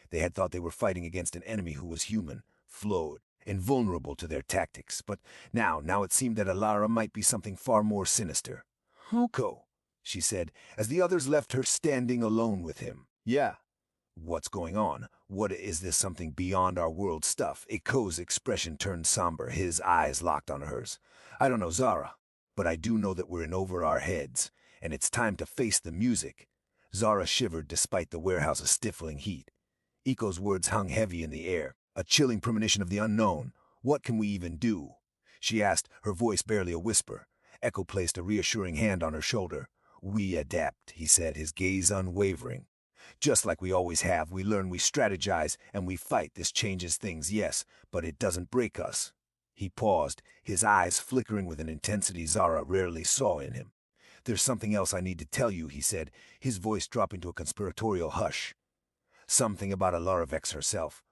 They had thought they were fighting against an enemy who was human, flawed, and vulnerable to their tactics, but now it seemed that Alara might be something far more sinister. "Huko," she said, as the others left her standing alone with him. "Yeah. What's going on? What is this, something beyond our world stuff?" Eko's expression turned somber, his eyes locked on hers. "I don't know, Zara, but I do know that we're in over our heads, and it's time to face the music." Zara shivered despite the warehouse's stifling heat. Eko's words hung heavy in the air, a chilling premonition of the unknown. "What can we even do?" she asked, her voice barely a whisper. Eko placed a reassuring hand on her shoulder. "We adapt," he said, his gaze unwavering. "Just like we always have, we learn, we strategize, and we fight. This changes things, yes, but it doesn't break us." He paused, his eyes flickering with an intensity Zara rarely saw in him. "There's something else I need to tell you," he said, his voice dropping to a conspiratorial hush. "Something about Alara Vex herself."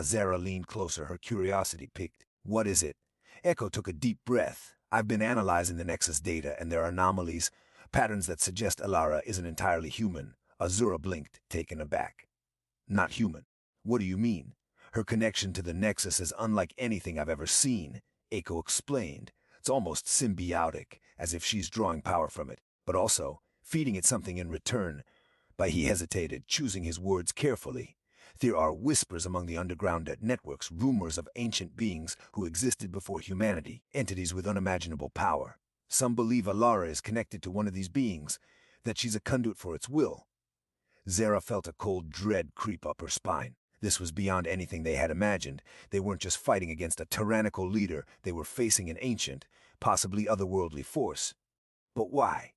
Zara leaned closer, her curiosity piqued. "What is it?" Eko took a deep breath. "I've been analyzing the Nexus data, and there are anomalies, patterns that suggest Alara isn't entirely human." Azura blinked, taken aback. "Not human? What do you mean?" "Her connection to the Nexus is unlike anything I've ever seen," Eko explained. "It's almost symbiotic, as if she's drawing power from it, but also feeding it something in return." But he hesitated, choosing his words carefully. "There are whispers among the underground networks, rumors of ancient beings who existed before humanity, entities with unimaginable power. Some believe Alara is connected to one of these beings, that she's a conduit for its will." Zara felt a cold dread creep up her spine. This was beyond anything they had imagined. They weren't just fighting against a tyrannical leader, they were facing an ancient, possibly otherworldly force. "But why?"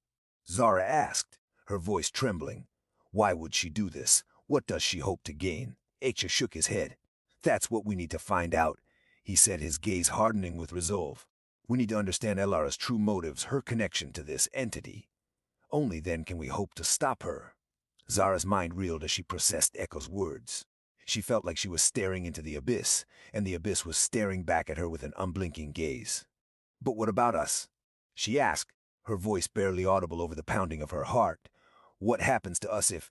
Zara asked, her voice trembling. "Why would she do this? What does she hope to gain?" Acha shook his head. "That's what we need to find out," he said, his gaze hardening with resolve. "We need to understand Elara's true motives, her connection to this entity. Only then can we hope to stop her." Zara's mind reeled as she processed Eko's words. She felt like she was staring into the abyss, and the abyss was staring back at her with an unblinking gaze. "But what about us?" she asked, her voice barely audible over the pounding of her heart. "What happens to us if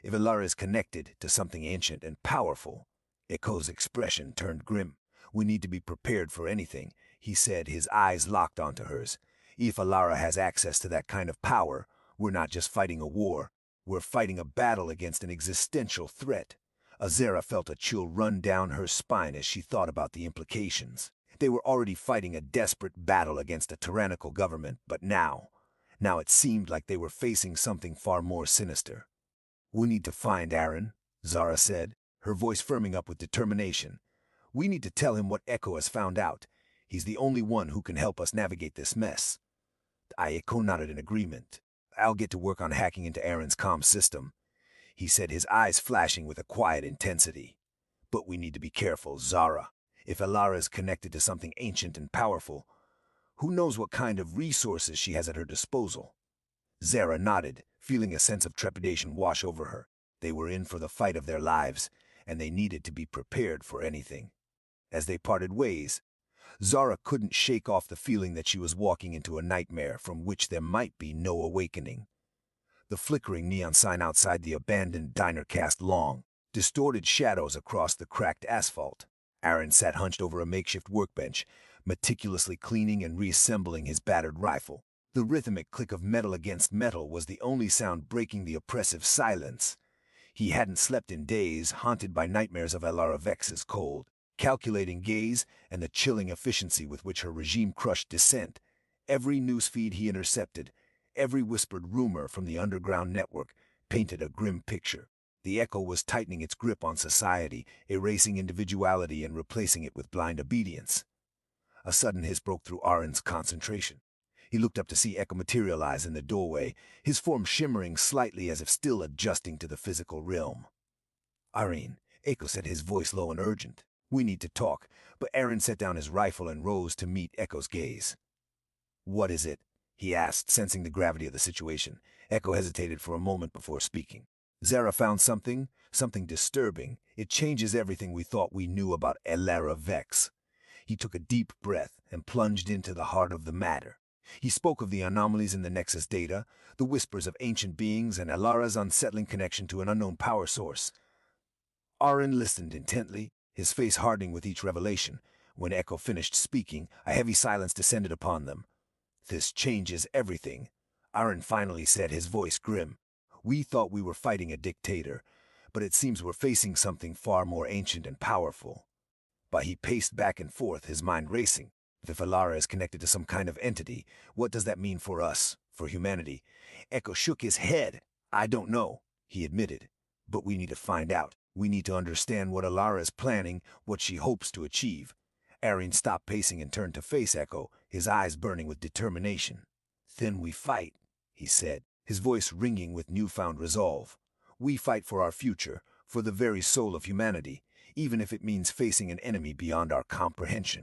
Alara is connected to something ancient and powerful?" Eko's expression turned grim. "We need to be prepared for anything," he said, his eyes locked onto hers. "If Alara has access to that kind of power, we're not just fighting a war, we're fighting a battle against an existential threat." Azera felt a chill run down her spine as she thought about the implications. They were already fighting a desperate battle against a tyrannical government, but now it seemed like they were facing something far more sinister. "We need to find Arin," Zara said, her voice firming up with determination. "We need to tell him what Echo has found out. He's the only one who can help us navigate this mess." Echo nodded in agreement. "I'll get to work on hacking into Arin's comm system," he said, his eyes flashing with a quiet intensity. "But we need to be careful, Zara. If Alara is connected to something ancient and powerful, who knows what kind of resources she has at her disposal?" Zara nodded, feeling a sense of trepidation wash over her. They were in for the fight of their lives, and they needed to be prepared for anything. As they parted ways, Zara couldn't shake off the feeling that she was walking into a nightmare from which there might be no awakening. The flickering neon sign outside the abandoned diner cast long, distorted shadows across the cracked asphalt. Arin sat hunched over a makeshift workbench, meticulously cleaning and reassembling his battered rifle. The rhythmic click of metal against metal was the only sound breaking the oppressive silence. He hadn't slept in days, haunted by nightmares of Alara Vex's cold, calculating gaze and the chilling efficiency with which her regime crushed dissent. Every newsfeed he intercepted, every whispered rumor from the underground network, painted a grim picture. The Echo was tightening its grip on society, erasing individuality and replacing it with blind obedience. A sudden hiss broke through Arin's concentration. He looked up to see Echo materialize in the doorway, his form shimmering slightly as if still adjusting to the physical realm. "Arin," Echo said, his voice low and urgent. "We need to talk." But Arin set down his rifle and rose to meet Echo's gaze. What is it? He asked, sensing the gravity of the situation. Echo hesitated for a moment before speaking. Zara found something disturbing. It changes everything we thought we knew about Elara Vex. He took a deep breath and plunged into the heart of the matter. He spoke of the anomalies in the Nexus data, the whispers of ancient beings, and Elara's unsettling connection to an unknown power source. Arin listened intently, his face hardening with each revelation. When Echo finished speaking, a heavy silence descended upon them. "This changes everything," Arin finally said, his voice grim. "We thought we were fighting a dictator, but it seems we're facing something far more ancient and powerful." But he paced back and forth, his mind racing. If Elara is connected to some kind of entity, what does that mean for us, for humanity? Echo shook his head. "I don't know," he admitted. "But we need to find out. We need to understand what Elara is planning, what she hopes to achieve." Arin stopped pacing and turned to face Echo, his eyes burning with determination. "Then we fight," he said, his voice ringing with newfound resolve. "We fight for our future, for the very soul of humanity, even if it means facing an enemy beyond our comprehension."